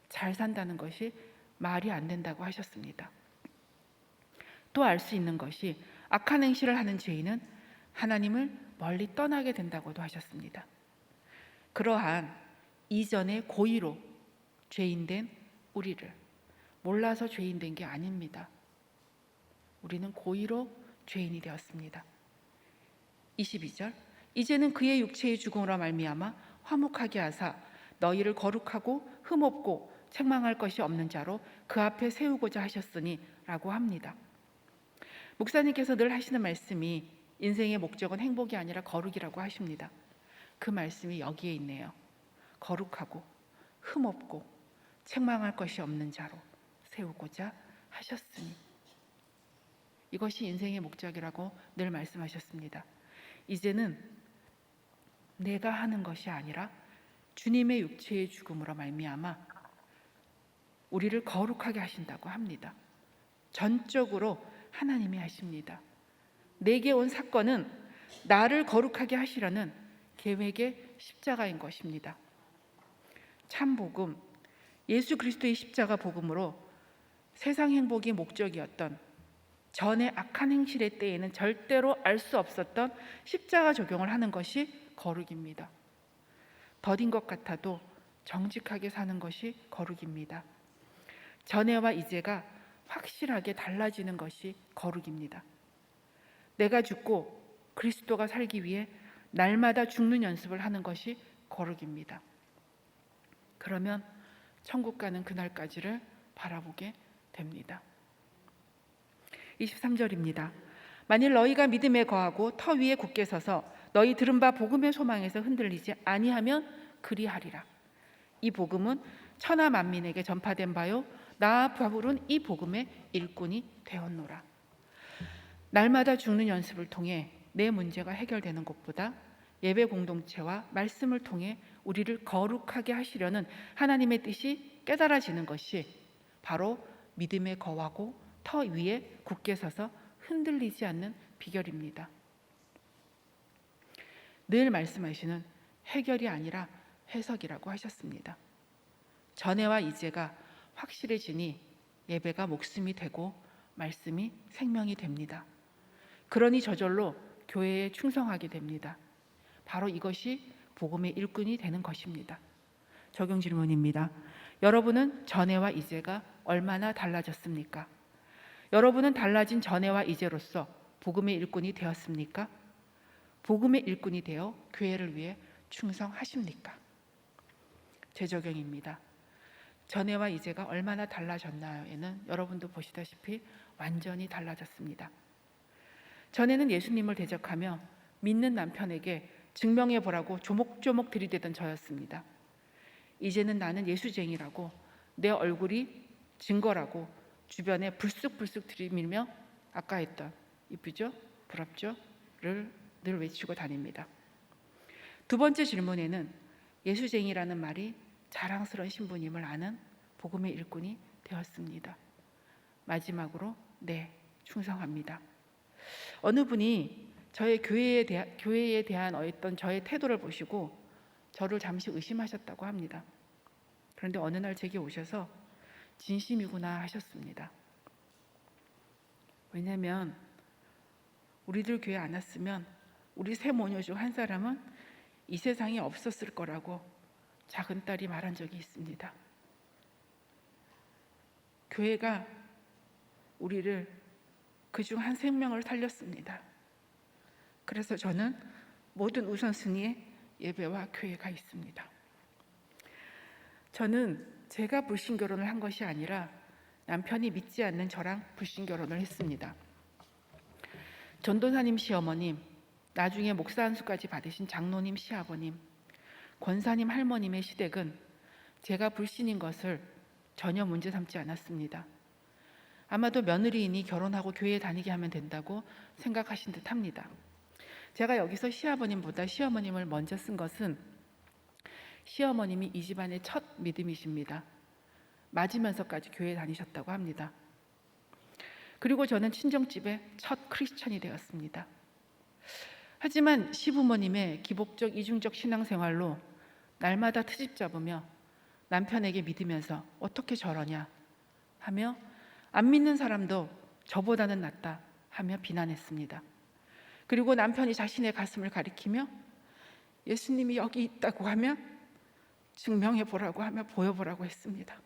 잘 산다는 것이 말이 안 된다고 하셨습니다. 또 알 수 있는 것이 악한 행실을 하는 죄인은 하나님을 멀리 떠나게 된다고도 하셨습니다. 그러한 이전의 고의로 죄인된 우리를 몰라서 죄인된 게 아닙니다. 우리는 고의로 죄인이 되었습니다. 22절 이제는 그의 육체의 죽음으로 말미암아 화목하게 하사 너희를 거룩하고 흠없고 책망할 것이 없는 자로 그 앞에 세우고자 하셨으니 라고 합니다. 목사님께서 늘 하시는 말씀이 인생의 목적은 행복이 아니라 거룩이라고 하십니다. 그 말씀이 여기에 있네요. 거룩하고 흠없고 책망할 것이 없는 자로 세우고자 하셨으니. 이것이 인생의 목적이라고 늘 말씀하셨습니다. 이제는 내가 하는 것이 아니라 주님의 육체의 죽음으로 말미암아 우리를 거룩하게 하신다고 합니다. 전적으로 하나님이 하십니다. 내게 온 사건은 나를 거룩하게 하시려는 계획의 십자가인 것입니다. 참 복음, 예수 그리스도의 십자가 복음으로 세상 행복이 목적이었던 전의 악한 행실의 때에는 절대로 알 수 없었던 십자가 적용을 하는 것이 거룩입니다. 더딘 것 같아도 정직하게 사는 것이 거룩입니다. 전에와 이제가 확실하게 달라지는 것이 거룩입니다. 내가 죽고 그리스도가 살기 위해 날마다 죽는 연습을 하는 것이 거룩입니다. 그러면 천국 가는 그날까지를 바라보게 됩니다. 23절입니다. 만일 너희가 믿음에 거하고 터 위에 굳게 서서 너희 들은 바 복음의 소망에서 흔들리지 아니하면 그리하리라. 이 복음은 천하 만민에게 전파된 바요 나 바울은 이 복음의 일꾼이 되었노라. 날마다 죽는 연습을 통해 내 문제가 해결되는 것보다 예배 공동체와 말씀을 통해 우리를 거룩하게 하시려는 하나님의 뜻이 깨달아지는 것이 바로 믿음에 거하고 터 위에 굳게 서서 흔들리지 않는 비결입니다. 늘 말씀하시는 해결이 아니라 해석이라고 하셨습니다. 전에와 이제가 확실해지니 예배가 목숨이 되고 말씀이 생명이 됩니다. 그러니 저절로 교회에 충성하게 됩니다. 바로 이것이 복음의 일꾼이 되는 것입니다. 적용 질문입니다. 여러분은 전에와 이제가 얼마나 달라졌습니까? 여러분은 달라진 전에와 이제로서 복음의 일꾼이 되었습니까? 복음의 일꾼이 되어 교회를 위해 충성하십니까? 재적용입니다. 전에와 이제가 얼마나 달라졌나요에는 여러분도 보시다시피 완전히 달라졌습니다. 전에는 예수님을 대적하며 믿는 남편에게 증명해 보라고 조목조목 들이대던 저였습니다. 이제는 나는 예수쟁이라고 내 얼굴이 증거라고 주변에 불쑥불쑥 들이밀며 아까 했던 이쁘죠? 부럽죠? 를 늘 외치고 다닙니다. 두 번째 질문에는 예수쟁이라는 말이 자랑스러운 신분임을 아는 복음의 일꾼이 되었습니다. 마지막으로 네, 충성합니다. 어느 분이 저의 교회에 대한 어떤 저의 태도를 보시고 저를 잠시 의심하셨다고 합니다. 그런데 어느 날 제게 오셔서 진심이구나 하셨습니다. 왜냐하면 우리들 교회 안 왔으면 우리 세 모녀 중 한 사람은 이 세상에 없었을 거라고 작은 딸이 말한 적이 있습니다. 교회가 우리를 그중 한 생명을 살렸습니다. 그래서 저는 모든 우선순위에 예배와 교회가 있습니다. 저는 제가 불신결혼을 한 것이 아니라 남편이 믿지 않는 저랑 불신결혼을 했습니다. 전도사님 시어머님, 나중에 목사 안수까지 받으신 장로님 시아버님, 권사님 할머님의 시댁은 제가 불신인 것을 전혀 문제 삼지 않았습니다. 아마도 며느리이니 결혼하고 교회에 다니게 하면 된다고 생각하신 듯 합니다. 제가 여기서 시아버님보다 시어머님을 먼저 쓴 것은 시어머님이 이 집안의 첫 믿음이십니다. 맞으면서까지 교회에 다니셨다고 합니다. 그리고 저는 친정집의 첫 크리스천이 되었습니다. 하지만 시부모님의 기복적 이중적 신앙생활로 날마다 트집 잡으며 남편에게 믿으면서 어떻게 저러냐 하며 안 믿는 사람도 저보다는 낫다 하며 비난했습니다. 그리고 남편이 자신의 가슴을 가리키며 예수님이 여기 있다고 하면 증명해 보라고 하며 보여보라고 했습니다.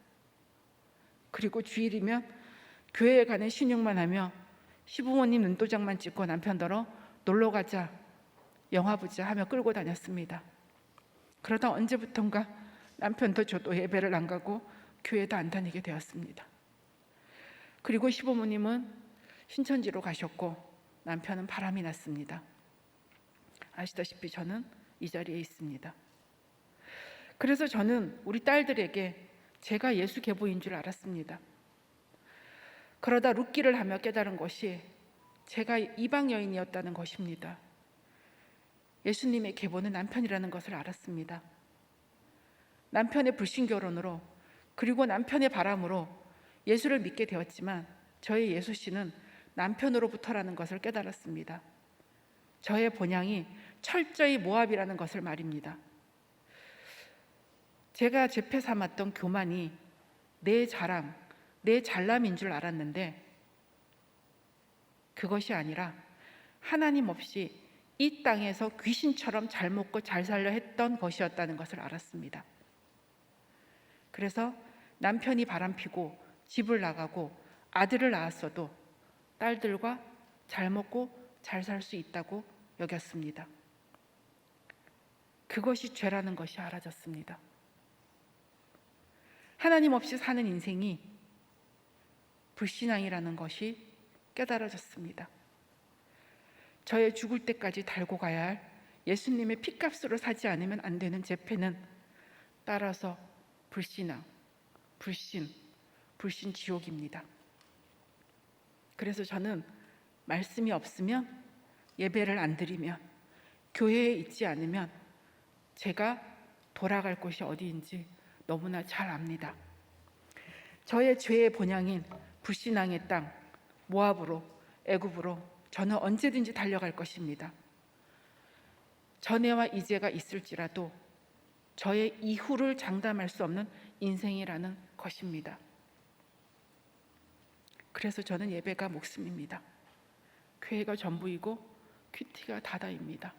그리고 주일이면 교회에 가는 신용만 하며 시부모님 눈도장만 찍고 남편더러 놀러 가자, 영화 보자 하며 끌고 다녔습니다. 그러다 언제부턴가 남편도 저도 예배를 안 가고 교회도 안 다니게 되었습니다. 그리고 시부모님은 신천지로 가셨고 남편은 바람이 났습니다. 아시다시피 저는 이 자리에 있습니다. 그래서 저는 우리 딸들에게 제가 예수 계보인 줄 알았습니다. 그러다 룻기를 하며 깨달은 것이 제가 이방 여인이었다는 것입니다. 예수님의 계보는 남편이라는 것을 알았습니다. 남편의 불신결혼으로 그리고 남편의 바람으로 예수를 믿게 되었지만 저의 예수 씨는 남편으로부터라는 것을 깨달았습니다. 저의 본향이 철저히 모압이라는 것을 말입니다. 제가 제패 삼았던 교만이 내 자랑, 내 잘남인 줄 알았는데 그것이 아니라 하나님 없이 이 땅에서 귀신처럼 잘 먹고 잘 살려 했던 것이었다는 것을 알았습니다. 그래서 남편이 바람피고 집을 나가고 아들을 낳았어도 딸들과 잘 먹고 잘 살 수 있다고 여겼습니다. 그것이 죄라는 것이 알아졌습니다. 하나님 없이 사는 인생이 불신앙이라는 것이 깨달아졌습니다. 저의 죽을 때까지 달고 가야 할 예수님의 피값으로 사지 않으면 안 되는 제패는 따라서 불신앙, 불신 지옥입니다. 그래서 저는 말씀이 없으면, 예배를 안 드리면, 교회에 있지 않으면 제가 돌아갈 곳이 어디인지 너무나 잘 압니다. 저의 죄의 본향인 불신앙의 땅 모압으로, 애굽으로 저는 언제든지 달려갈 것입니다. 전에와 이제가 있을지라도 저의 이후를 장담할 수 없는 인생이라는 것입니다. 그래서 저는 예배가 목숨입니다. 교회가 전부이고 큐티가 다다입니다.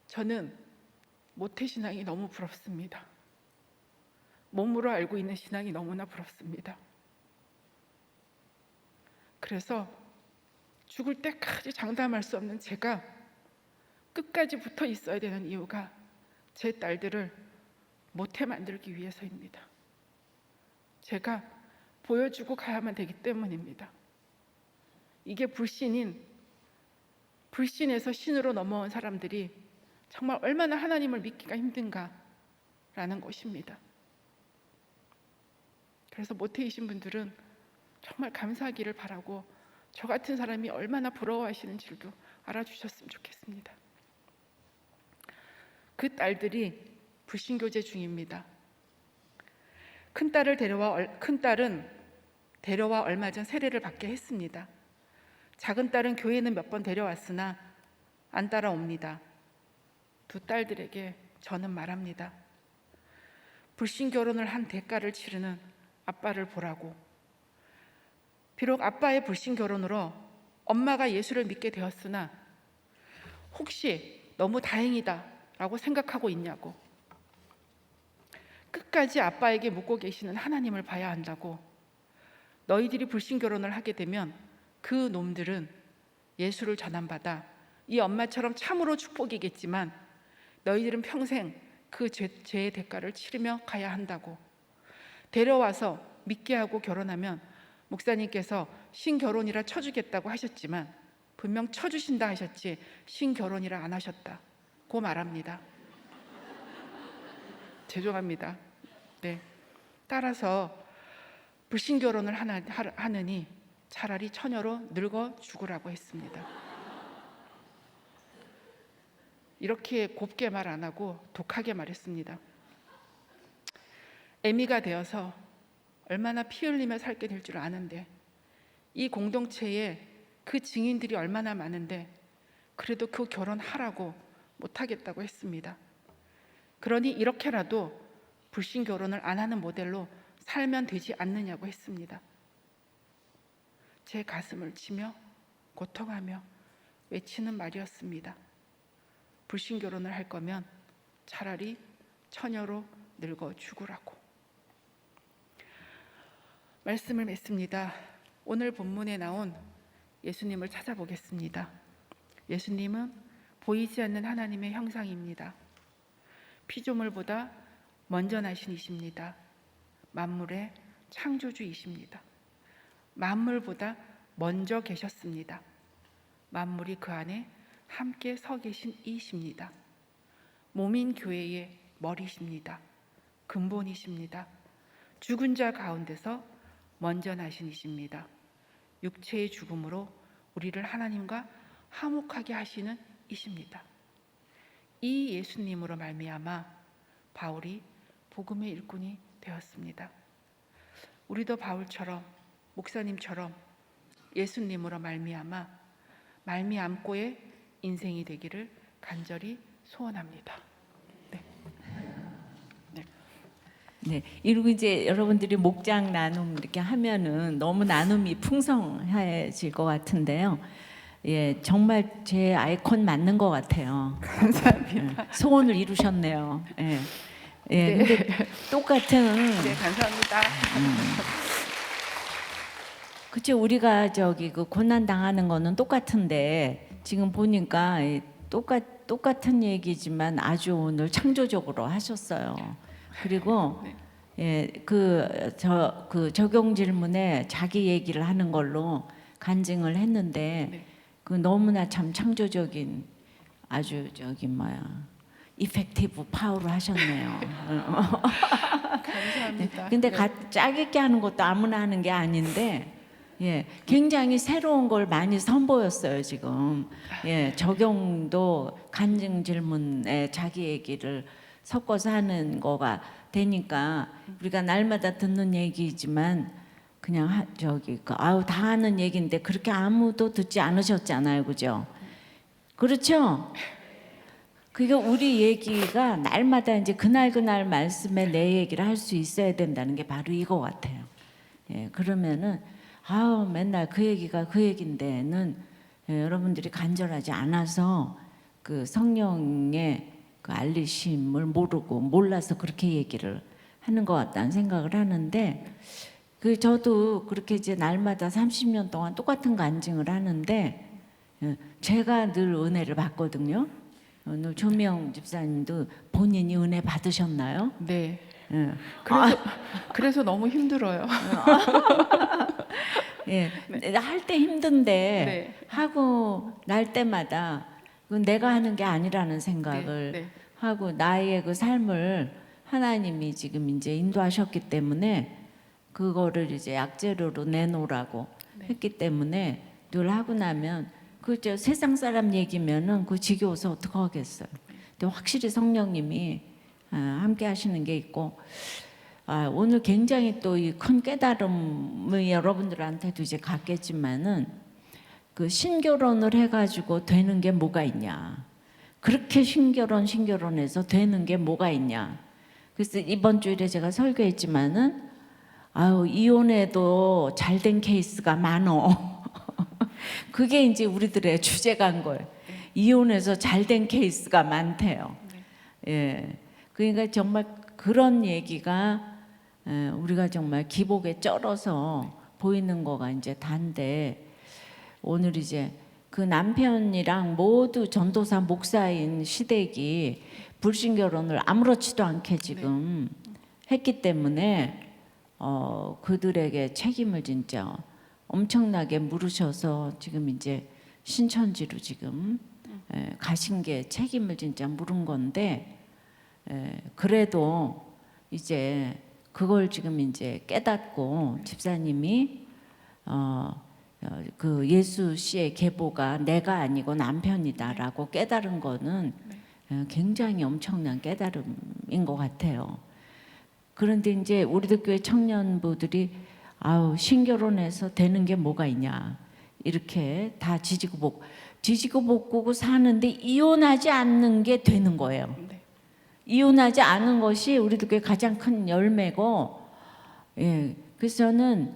저는 모태신앙이 너무 부럽습니다. 몸으로 알고 있는 신앙이 너무나 부럽습니다. 그래서 죽을 때까지 장담할 수 없는 제가 끝까지 붙어 있어야 되는 이유가 제 딸들을 모태 만들기 위해서입니다. 제가 보여주고 가야만 되기 때문입니다. 이게 불신에서 신으로 넘어온 사람들이 정말 얼마나 하나님을 믿기가 힘든가라는 것입니다. 그래서 모태이신 분들은 정말 감사하기를 바라고 저 같은 사람이 얼마나 부러워하시는지도 알아주셨으면 좋겠습니다. 그 딸들이 불신교제 중입니다. 큰딸은 데려와 얼마 전 세례를 받게 했습니다. 작은 딸은 교회는 몇 번 데려왔으나 안 따라옵니다. 두 딸들에게 저는 말합니다. 불신결혼을 한 대가를 치르는 아빠를 보라고. 비록 아빠의 불신결혼으로 엄마가 예수를 믿게 되었으나 혹시 너무 다행이다 라고 생각하고 있냐고. 끝까지 아빠에게 묻고 계시는 하나님을 봐야 한다고. 너희들이 불신결혼을 하게 되면 그 놈들은 예수를 전함받아 이 엄마처럼 참으로 축복이겠지만 너희들은 평생 그 죄의 대가를 치르며 가야 한다고. 데려와서 믿게 하고 결혼하면 목사님께서 신결혼이라 쳐주겠다고 하셨지만 분명 쳐주신다 하셨지 신결혼이라 안 하셨다고 말합니다. 죄송합니다. 네. 따라서 불신결혼을 하느니 차라리 처녀로 늙어 죽으라고 했습니다. 이렇게 곱게 말 안 하고 독하게 말했습니다. 애미가 되어서 얼마나 피 흘리며 살게 될 줄 아는데 이 공동체에 그 증인들이 얼마나 많은데 그래도 그 결혼하라고 못하겠다고 했습니다. 그러니 이렇게라도 불신결혼을 안 하는 모델로 살면 되지 않느냐고 했습니다. 제 가슴을 치며 고통하며 외치는 말이었습니다. 불신결혼을 할 거면 차라리 처녀로 늙어 죽으라고. 말씀을 맺습니다. 오늘 본문에 나온 예수님을 찾아보겠습니다. 예수님은 보이지 않는 하나님의 형상입니다. 피조물보다 먼저 나신 이십니다. 만물의 창조주이십니다. 만물보다 먼저 계셨습니다. 만물이 그 안에 함께 서 계신 이십니다. 몸인 교회의 머리십니다. 근본이십니다. 죽은 자 가운데서 먼저 나신 이십니다. 육체의 죽음으로 우리를 하나님과 화목하게 하시는 이십니다. 이 예수님으로 말미암아 바울이 복음의 일꾼이 되었습니다. 우리도 바울처럼 목사님처럼 예수님으로 말미암고의 인생이 되기를 간절히 소원합니다. 네, 이러고 이제 여러분들이 목장 나눔 이렇게 하면은 너무 나눔이 풍성해질 것 같은데요. 예, 정말 제 아이콘 맞는 것 같아요. 감사합니다. 소원을 이루셨네요. 예, 예, 네. 근데 똑같은. 네, 감사합니다. 그치, 우리가 저기 그 고난 당하는 거는 똑같은데 지금 보니까 똑같은 얘기지만 아주 오늘 창조적으로 하셨어요. 그리고 네. 예, 그 적용 질문에 자기 얘기를 하는 걸로 간증을 했는데 네. 그 너무나 참 창조적인 아주 저기 이펙티브 파워를 하셨네요. 감사합니다. 근데 네. 짝 있게 하는 것도 아무나 하는 게 아닌데 예, 굉장히 새로운 걸 많이 선보였어요 지금. 예, 적용도 간증 질문에 자기 얘기를 섞어서 하는 거가 되니까 우리가 날마다 듣는 얘기지만 그냥 다 하는 얘기인데 그렇게 아무도 듣지 않으셨잖아요, 그죠? 그렇죠? 그게 우리 얘기가 날마다 이제 그날 말씀에 내 얘기를 할 수 있어야 된다는 게 바로 이거 같아요. 예, 그러면은 맨날 그 얘기가 그 얘긴데는 여러분들이 간절하지 않아서 그 성령의 그 알리심을 모르고 몰라서 그렇게 얘기를 하는 것 같다는 생각을 하는데 저도 그렇게 이제 날마다 30년 동안 똑같은 간증을 하는데 제가 늘 은혜를 받거든요. 오늘 조미영 집사님도 본인이 은혜 받으셨나요? 네. 예. 그래서 너무 힘들어요. 예, 할 때 힘든데 네. 하고 날 때마다 그건 내가 하는 게 아니라는 생각을 네. 하고 나의 그 삶을 하나님이 지금 이제 인도하셨기 때문에 그거를 이제 약재료로 내놓으라고 했기 때문에 늘 하고 나면 저 세상 사람 얘기면은 그 지겨워서 어떡하겠어요. 근데 확실히 성령님이 함께 하시는 게 있고 오늘 굉장히 또 이 큰 깨달음이 여러분들한테도 이제 갔겠지만은 그 신결혼을 해가지고 되는 게 뭐가 있냐. 그렇게 신결혼해서 되는 게 뭐가 있냐. 그래서 이번 주일에 제가 설교했지만은 이혼해도 잘된 케이스가 많어. 그게 이제 우리들의 주제가인 거예요. 이혼해서 잘된 케이스가 많대요. 예, 그러니까 정말 그런 얘기가 우리가 정말 기복에 쩔어서 보이는 거가 이제 단데 오늘 이제 그 남편이랑 모두 전도사 목사인 시댁이 불신 결혼을 아무렇지도 않게 지금 했기 때문에 그들에게 책임을 진짜 엄청나게 물으셔서 지금 이제 신천지로 지금 가신 게 책임을 진짜 물은 건데 그래도 이제 그걸 지금 이제 깨닫고 집사님이 그 예수 씨의 계보가 내가 아니고 남편이다라고 깨달은 거는 굉장히 엄청난 깨달음인 것 같아요. 그런데 이제 우리들 교회 청년부들이 신결혼해서 되는 게 뭐가 있냐 이렇게 다 지지고 볶고 사는데 이혼하지 않는 게 되는 거예요. 이혼하지 않은 것이 우리들 교회 가장 큰 열매고, 예, 그래서 저는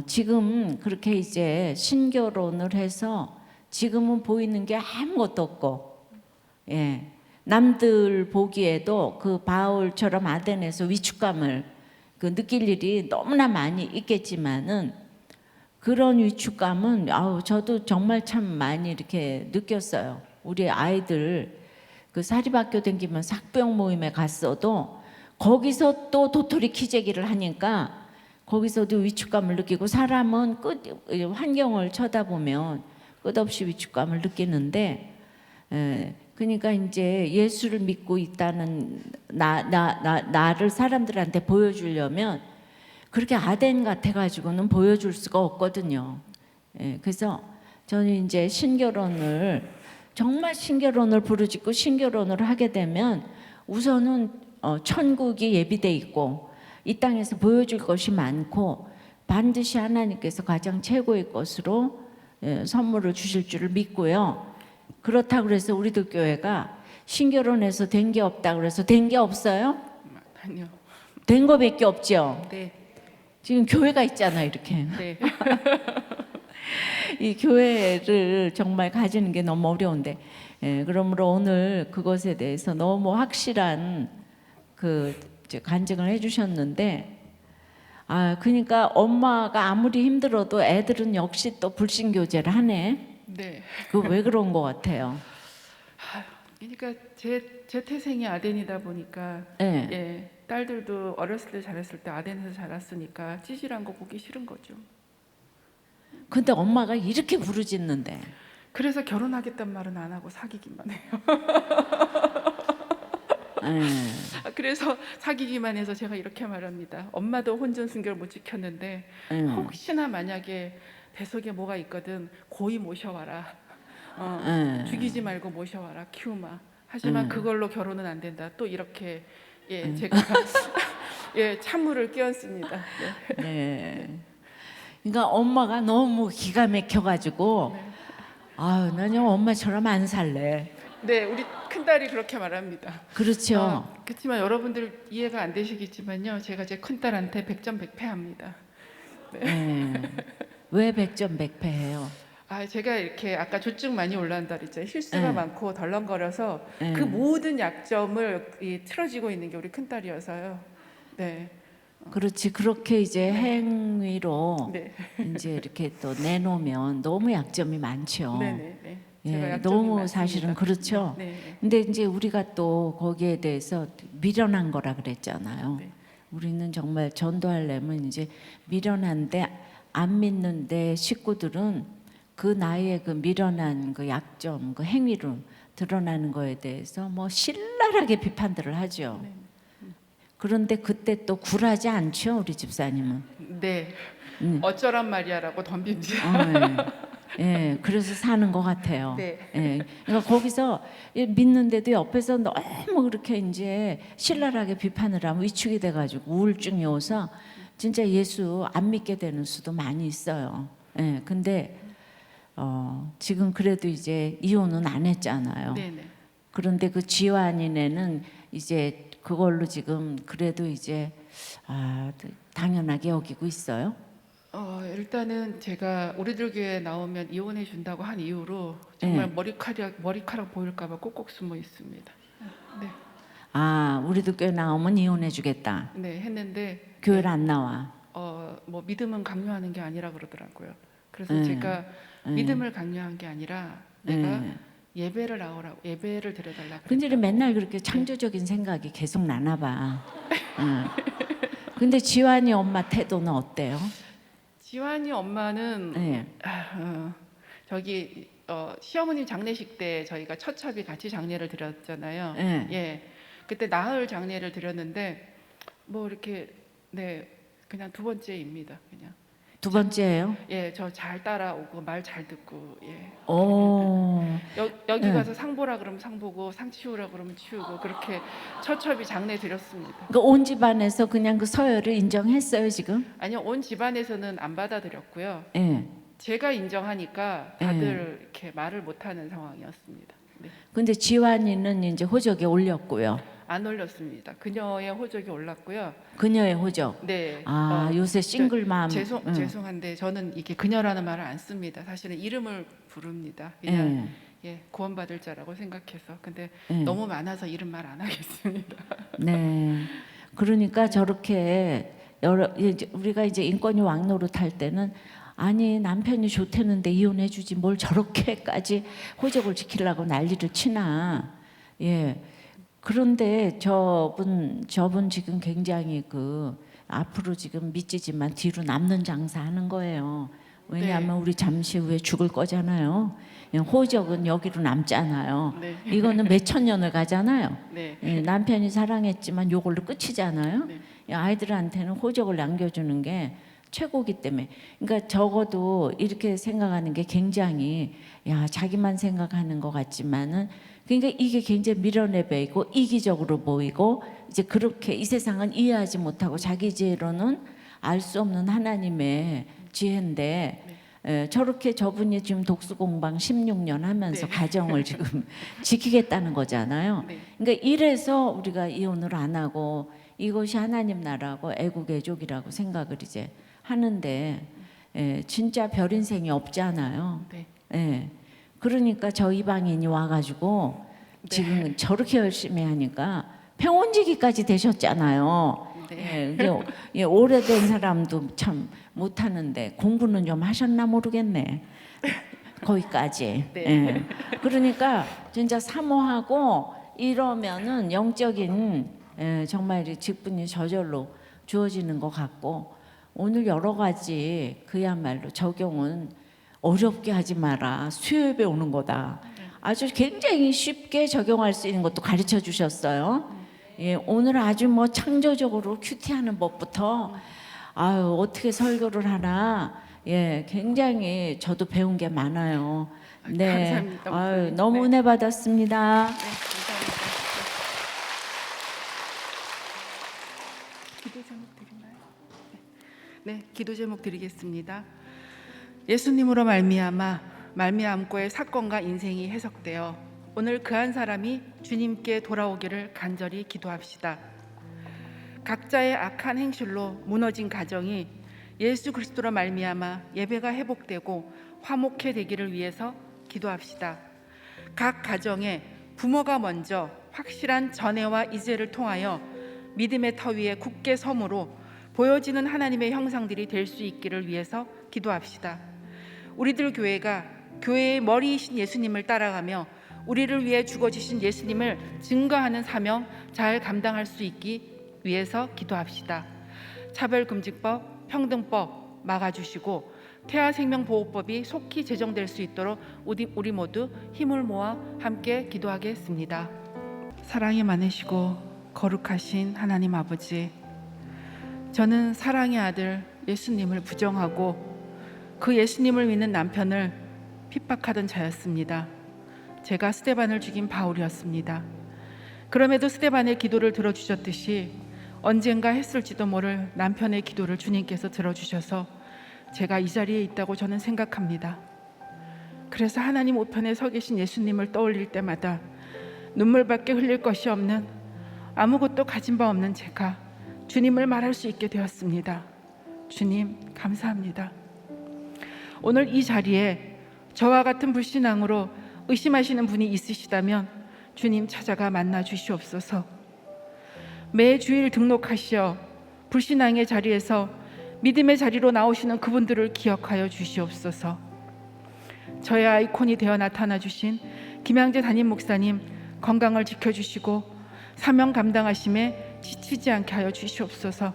지금 그렇게 이제 신결혼을 해서 지금은 보이는 게 아무것도 없고, 예, 남들 보기에도 그 바울처럼 아덴에서 위축감을 느낄 일이 너무나 많이 있겠지만은 그런 위축감은 저도 정말 참 많이 이렇게 느꼈어요. 우리 아이들 그 사립학교 다니면서 학부형 모임에 갔어도 거기서 또 도토리 키재기를 하니까 거기서도 위축감을 느끼고 사람은 환경을 쳐다보면 끝없이 위축감을 느끼는데 그러니까 이제 예수를 믿고 있다는 나를 사람들한테 보여주려면 그렇게 아덴 같아가지고는 보여줄 수가 없거든요. 그래서 저는 이제 신결혼을 정말 신결혼을 부르짖고 신결혼을 하게 되면 우선은 천국이 예비돼 있고 이 땅에서 보여줄 것이 많고 반드시 하나님께서 가장 최고의 것으로 선물을 주실 줄을 믿고요. 그렇다고 그래서 우리들 교회가 신결혼해서 된 게 없다 그래서 된 게 없어요? 아니요. 된 거밖에 없죠. 네. 지금 교회가 있잖아 이렇게. 네. 이 교회를 정말 가지는 게 너무 어려운데 그러므로 오늘 그것에 대해서 너무 확실한 간증을 해주셨는데 그러니까 엄마가 아무리 힘들어도 애들은 역시 또 불신교제를 하네. 네. 그 왜 그런 것 같아요? 그러니까 제 태생이 아덴이다 보니까 네. 예, 딸들도 어렸을 때 자랐을 때 아덴에서 자랐으니까 찌질한 거 보기 싫은 거죠. 근데 엄마가 이렇게 부르짖는데. 그래서 결혼하겠단 말은 안 하고 사귀기만 해요. 그래서 사귀기만 해서 제가 이렇게 말합니다. 엄마도 혼전 순결 못 지켰는데 혹시나 만약에 뱃속에 뭐가 있거든 고이 모셔와라. 죽이지 말고 모셔와라 키우마. 하지만 그걸로 결혼은 안 된다. 또 이렇게 제가 찬물을 끼얹습니다. 네. 네. 그러니까 엄마가 너무 기가 막혀가지고 나는 엄마처럼 안 살래. 네, 우리 큰 딸이 그렇게 말합니다. 그렇죠. 그렇지만 여러분들 이해가 안 되시겠지만요, 제가 제 큰 딸한테 백전백패합니다. 왜 백전백패해요? 제가 이렇게 아까 조증 많이 올라온다 그랬잖아요. 실수가 많고 덜렁거려서 그 모든 약점을 틀어지고 있는 게 우리 큰 딸이어서요. 네. 그렇지. 그렇게 이제 행위로 네. 이제 이렇게 또 내놓으면 너무 약점이 많죠. 네네. 너무 사실은 그렇죠. 네. 근데 이제 우리가 또 거기에 대해서 미련한 거라 그랬잖아요. 네. 우리는 정말 전도하려면 이제 미련한데 안 믿는데 식구들은 그 나이에 그 미련한 그 약점, 그 행위로 드러나는 거에 대해서 뭐 신랄하게 비판들을 하죠. 네. 그런데 그때 또 굴하지 않죠, 우리 집사님은. 네. 어쩌란 말이야라고 덤빕니다. 그래서 사는 것 같아요. 네. 그러니까 거기서 믿는데도 옆에서 너무 그렇게 이제 신랄하게 비판을 하면 위축이 돼가지고 우울증이 오서 진짜 예수 안 믿게 되는 수도 많이 있어요. 근데 지금 그래도 이제 이혼은 안 했잖아요. 네네. 그런데 그 지환이네는 이제 그걸로 지금 그래도 이제 당연하게 여기고 있어요. 일단은 제가 우리들 교회 나오면 이혼해 준다고 한 이후로 정말 머리카락 보일까봐 꼭꼭 숨어 있습니다. 네. 우리도 교회 나오면 이혼해 주겠다. 네, 했는데 교회를 안 나와. 뭐 믿음은 강요하는 게 아니라 그러더라고요. 그래서 제가 믿음을 강요한 게 아니라 내가 예배를 나오라고 예배를 드려달라고. 근데 맨날 그렇게 창조적인 생각이 계속 나나 봐. 근데 지환이 엄마 태도는 어때요? 지환이 엄마는 저기 시어머님 장례식 때 저희가 처첩이 같이 장례를 드렸잖아요. 그때 나흘 장례를 드렸는데 뭐 이렇게 그냥 두 번째입니다. 그냥 두 번째예요? 저 잘 따라오고 말 잘 듣고 여기 가서 상 보라 그러면 상 보고 상 치우라 그러면 치우고 그렇게 처첩이 장례 드렸습니다. 그러니까 온 집안에서 그냥 그 서열을 인정했어요 지금? 아니요, 온 집안에서는 안 받아들였고요. 제가 인정하니까 다들 이렇게 말을 못하는 상황이었습니다. 네. 근데 지환이는 이제 호적에 올렸고요. 안 올렸습니다. 그녀의 호적이 올랐고요. 그녀의 호적. 네. 요새 싱글맘. 죄송한데 저는 이게 그녀라는 말을 안 씁니다. 사실은 이름을 부릅니다. 그냥 구원받을 자라고 생각해서. 근데 너무 많아서 이름 말 안 하겠습니다. 네. 그러니까 저렇게 우리가 이제 인권위 왕노릇 할 때는 아니 남편이 좋대는데 이혼해주지 뭘 저렇게까지 호적을 지키려고 난리를 치나. 그런데 저분 지금 굉장히 앞으로 지금 미치지만 뒤로 남는 장사하는 거예요. 왜냐하면 우리 잠시 후에 죽을 거잖아요. 호적은 여기로 남잖아요. 네. 이거는 몇천 년을 가잖아요. 네. 남편이 사랑했지만 요걸로 끝이잖아요. 네. 아이들한테는 호적을 남겨주는 게 최고기 때문에. 그러니까 적어도 이렇게 생각하는 게 굉장히 자기만 생각하는 것 같지만은 그러니까 이게 굉장히 밀어내배이고 이기적으로 보이고 이제 그렇게 이 세상은 이해하지 못하고 자기 지혜로는 알 수 없는 하나님의 지혜인데 저렇게 저분이 지금 독수공방 16년 하면서 네. 가정을 지금 지키겠다는 거잖아요. 네. 그러니까 이래서 우리가 이혼을 안 하고 이것이 하나님 나라고 애국애족이라고 생각을 이제 하는데 진짜 별 인생이 없잖아요. 네. 그러니까 저 이방인이 와가지고 네. 지금 저렇게 열심히 하니까 평원지기까지 되셨잖아요. 네. 이게 오래된 사람도 참 못하는데 공부는 좀 하셨나 모르겠네. 거기까지. 네. 그러니까 진짜 사모하고 이러면은 영적인 정말 직분이 저절로 주어지는 것 같고 오늘 여러 가지 그야말로 적용은 어렵게 하지 마라. 수요예배 오는 거다. 아주 굉장히 쉽게 적용할 수 있는 것도 가르쳐 주셨어요. 오늘 아주 뭐 창조적으로 큐티하는 법부터 어떻게 설교를 하나 굉장히 저도 배운 게 많아요. 네, 감사합니다. 너무 네. 은혜 받았습니다. 네, 감사합니다. 기도 제목 드리나요? 네, 기도 제목 드리겠습니다. 예수님으로 말미암고의 사건과 인생이 해석되어 오늘 그 한 사람이 주님께 돌아오기를 간절히 기도합시다. 각자의 악한 행실로 무너진 가정이 예수 그리스도로 말미암아 예배가 회복되고 화목해 되기를 위해서 기도합시다. 각 가정에 부모가 먼저 확실한 전애와 이제를 통하여 믿음의 터 위에 굳게 섬으로 보여지는 하나님의 형상들이 될 수 있기를 위해서 기도합시다. 우리들 교회가 교회의 머리이신 예수님을 따라가며 우리를 위해 죽어주신 예수님을 증거하는 사명 잘 감당할 수 있기 위해서 기도합시다. 차별금지법, 평등법 막아주시고 태아생명보호법이 속히 제정될 수 있도록 우리 모두 힘을 모아 함께 기도하겠습니다. 사랑이 많으시고 거룩하신 하나님 아버지, 저는 사랑의 아들 예수님을 부정하고 그 예수님을 믿는 남편을 핍박하던 자였습니다. 제가 스데반을 죽인 바울이었습니다. 그럼에도 스데반의 기도를 들어주셨듯이 언젠가 했을지도 모를 남편의 기도를 주님께서 들어주셔서 제가 이 자리에 있다고 저는 생각합니다. 그래서 하나님 우편에 서 계신 예수님을 떠올릴 때마다 눈물밖에 흘릴 것이 없는, 아무것도 가진 바 없는 제가 주님을 말할 수 있게 되었습니다. 주님 감사합니다. 오늘 이 자리에 저와 같은 불신앙으로 의심하시는 분이 있으시다면 주님 찾아가 만나 주시옵소서. 매 주일 등록하시어 불신앙의 자리에서 믿음의 자리로 나오시는 그분들을 기억하여 주시옵소서. 저의 아이콘이 되어 나타나 주신 김양재 담임 목사님 건강을 지켜주시고 사명 감당하심에 지치지 않게 하여 주시옵소서.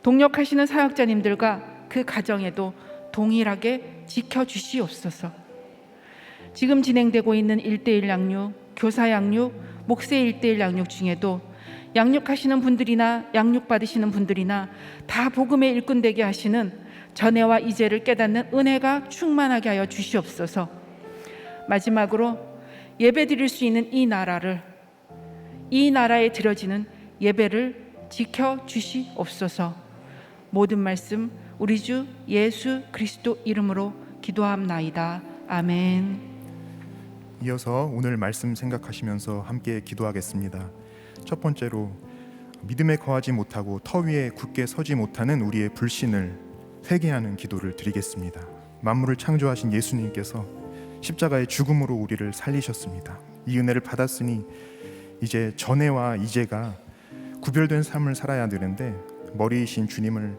동역하시는 사역자님들과 그 가정에도 동일하게 지켜주시옵소서. 지금 진행되고 있는 1:1 양육, 교사 양육, 목세 1:1 양육 중에도 양육하시는 분들이나 양육받으시는 분들이나 다 복음의 일꾼 되게 하시는 전애와 이제를 깨닫는 은혜가 충만하게 하여 주시옵소서. 마지막으로 예배 드릴 수 있는 이 나라에 드려지는 예배를 지켜주시옵소서. 모든 말씀 우리 주 예수 그리스도 이름으로 기도함나이다. 아멘. 이어서 오늘 말씀 생각하시면서 함께 기도하겠습니다. 첫 번째로 믿음에 거하지 못하고 터 위에 굳게 서지 못하는 우리의 불신을 회개하는 기도를 드리겠습니다. 만물을 창조하신 예수님께서 십자가의 죽음으로 우리를 살리셨습니다. 이 은혜를 받았으니 이제 전애와 이제가 구별된 삶을 살아야 되는데 머리이신 주님을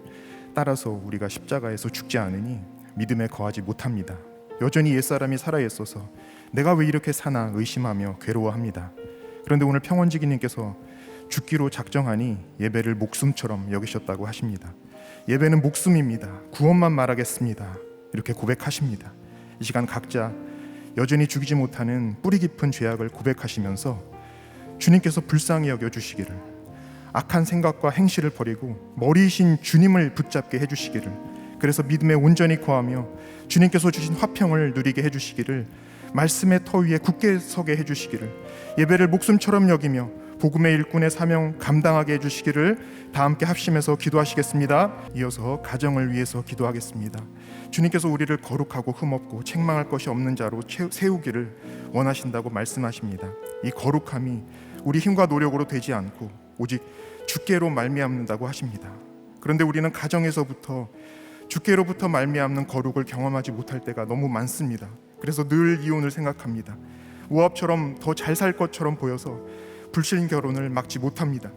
따라서 우리가 십자가에서 죽지 않으니 믿음에 거하지 못합니다. 여전히 옛사람이 살아있어서 내가 왜 이렇게 사나 의심하며 괴로워합니다. 그런데 오늘 평원지기님께서 죽기로 작정하니 예배를 목숨처럼 여기셨다고 하십니다. 예배는 목숨입니다. 구원만 말하겠습니다. 이렇게 고백하십니다. 이 시간 각자 여전히 죽이지 못하는 뿌리 깊은 죄악을 고백하시면서 주님께서 불쌍히 여겨주시기를, 악한 생각과 행실을 버리고 머리이신 주님을 붙잡게 해주시기를, 그래서 믿음에 온전히 거하며 주님께서 주신 화평을 누리게 해주시기를, 말씀의 터 위에 굳게 서게 해주시기를, 예배를 목숨처럼 여기며 복음의 일꾼의 사명 감당하게 해주시기를 다 함께 합심해서 기도하시겠습니다. 이어서 가정을 위해서 기도하겠습니다. 주님께서 우리를 거룩하고 흠없고 책망할 것이 없는 자로 세우기를 원하신다고 말씀하십니다. 이 거룩함이 우리 힘과 노력으로 되지 않고 오직 주께로 말미암는다고 하십니다. 그런데 우리는 가정에서부터 주께로부터 말미암는 거룩을 경험하지 못할 때가 너무 많습니다. 그래서 늘 이혼을 생각합니다. 모압처럼 더 잘 살 것처럼 보여서 불신 결혼을 막지 못합니다.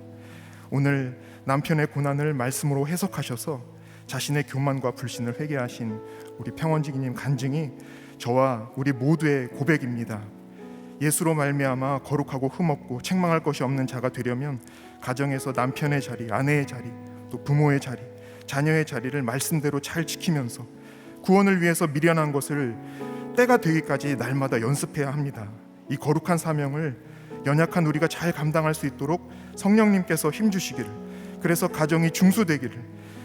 오늘 남편의 고난을 말씀으로 해석하셔서 자신의 교만과 불신을 회개하신 우리 평원지기님 간증이 저와 우리 모두의 고백입니다. 예수로 말미암아 거룩하고 흠없고 책망할 것이 없는 자가 되려면 가정에서 남편의 자리, 아내의 자리, 또 부모의 자리, 자녀의 자리를 말씀대로 잘 지키면서 구원을 위해서 미련한 것을 때가 되기까지 날마다 연습해야 합니다. 이 거룩한 사명을 연약한 우리가 잘 감당할 수 있도록 성령님께서 힘주시기를, 그래서 가정이 중수되기를,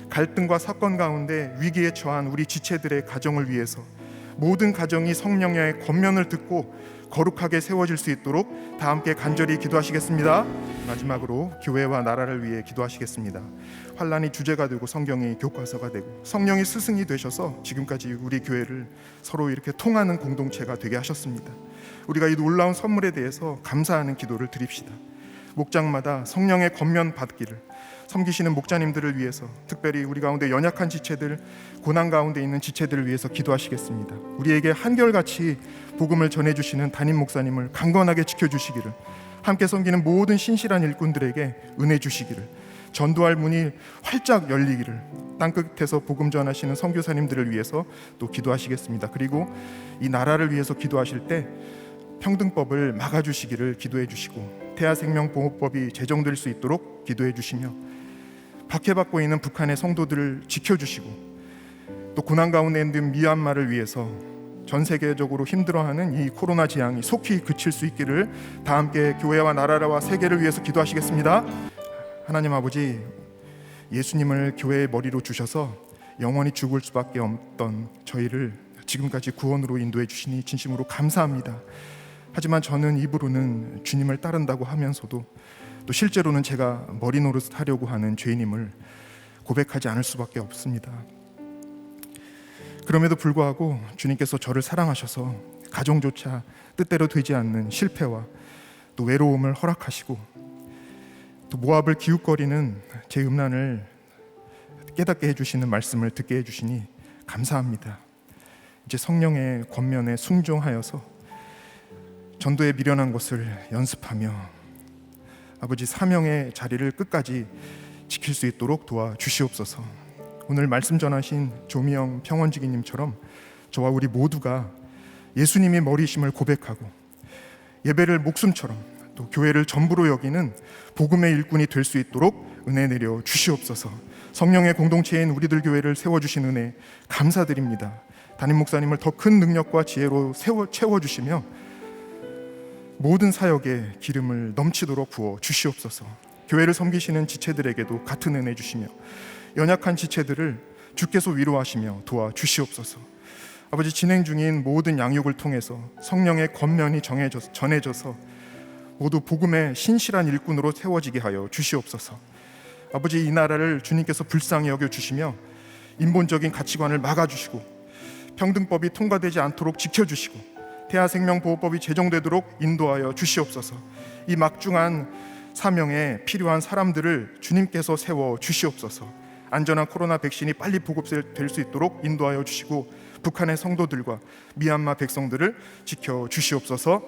갈등과 사건 가운데 위기에 처한 우리 지체들의 가정을 위해서 모든 가정이 성령의 권면을 듣고 거룩하게 세워질 수 있도록 다 함께 간절히 기도하시겠습니다. 마지막으로 교회와 나라를 위해 기도하시겠습니다. 환란이 주제가 되고 성경이 교과서가 되고 성령이 스승이 되셔서 지금까지 우리 교회를 서로 이렇게 통하는 공동체가 되게 하셨습니다. 우리가 이 놀라운 선물에 대해서 감사하는 기도를 드립시다. 목장마다 성령의 권면 받기를, 섬기시는 목자님들을 위해서, 특별히 우리 가운데 연약한 지체들, 고난 가운데 있는 지체들을 위해서 기도하시겠습니다. 우리에게 한결같이 복음을 전해주시는 담임 목사님을 강건하게 지켜주시기를, 함께 섬기는 모든 신실한 일꾼들에게 은혜 주시기를, 전도할 문이 활짝 열리기를, 땅끝에서 복음 전하시는 선교사님들을 위해서 또 기도하시겠습니다. 그리고 이 나라를 위해서 기도하실 때 평등법을 막아주시기를 기도해 주시고, 태아생명보호법이 제정될 수 있도록 기도해 주시며, 박해받고 있는 북한의 성도들을 지켜주시고, 또 고난 가운데 있는 미얀마를 위해서 전 세계적으로 힘들어하는 이 코로나 재앙이 속히 그칠 수 있기를 다 함께 교회와 나라와 세계를 위해서 기도하시겠습니다. 하나님 아버지, 예수님을 교회의 머리로 주셔서 영원히 죽을 수밖에 없던 저희를 지금까지 구원으로 인도해 주시니 진심으로 감사합니다. 하지만 저는 입으로는 주님을 따른다고 하면서도 또 실제로는 제가 머리 노릇 하려고 하는 죄인임을 고백하지 않을 수밖에 없습니다. 그럼에도 불구하고 주님께서 저를 사랑하셔서 가정조차 뜻대로 되지 않는 실패와 또 외로움을 허락하시고, 또 모압을 기웃거리는 제 음란을 깨닫게 해주시는 말씀을 듣게 해주시니 감사합니다. 이제 성령의 권면에 순종하여서 전도에 미련한 것을 연습하며 아버지 사명의 자리를 끝까지 지킬 수 있도록 도와주시옵소서. 오늘 말씀 전하신 조미영 평원지기님처럼 저와 우리 모두가 예수님이 머리심을 고백하고 예배를 목숨처럼 또 교회를 전부로 여기는 복음의 일꾼이 될 수 있도록 은혜 내려 주시옵소서. 성령의 공동체인 우리들 교회를 세워주신 은혜 감사드립니다. 담임 목사님을 더 큰 능력과 지혜로 채워주시며 모든 사역에 기름을 넘치도록 부어 주시옵소서. 교회를 섬기시는 지체들에게도 같은 은혜 주시며 연약한 지체들을 주께서 위로하시며 도와주시옵소서. 아버지, 진행 중인 모든 양육을 통해서 성령의 권면이 전해져서 모두 복음의 신실한 일꾼으로 세워지게 하여 주시옵소서. 아버지, 이 나라를 주님께서 불쌍히 여겨주시며 인본적인 가치관을 막아주시고 평등법이 통과되지 않도록 지켜주시고 태아생명보호법이 제정되도록 인도하여 주시옵소서. 이 막중한 사명에 필요한 사람들을 주님께서 세워 주시옵소서. 안전한 코로나 백신이 빨리 보급될 수 있도록 인도하여 주시고 북한의 성도들과 미얀마 백성들을 지켜 주시옵소서.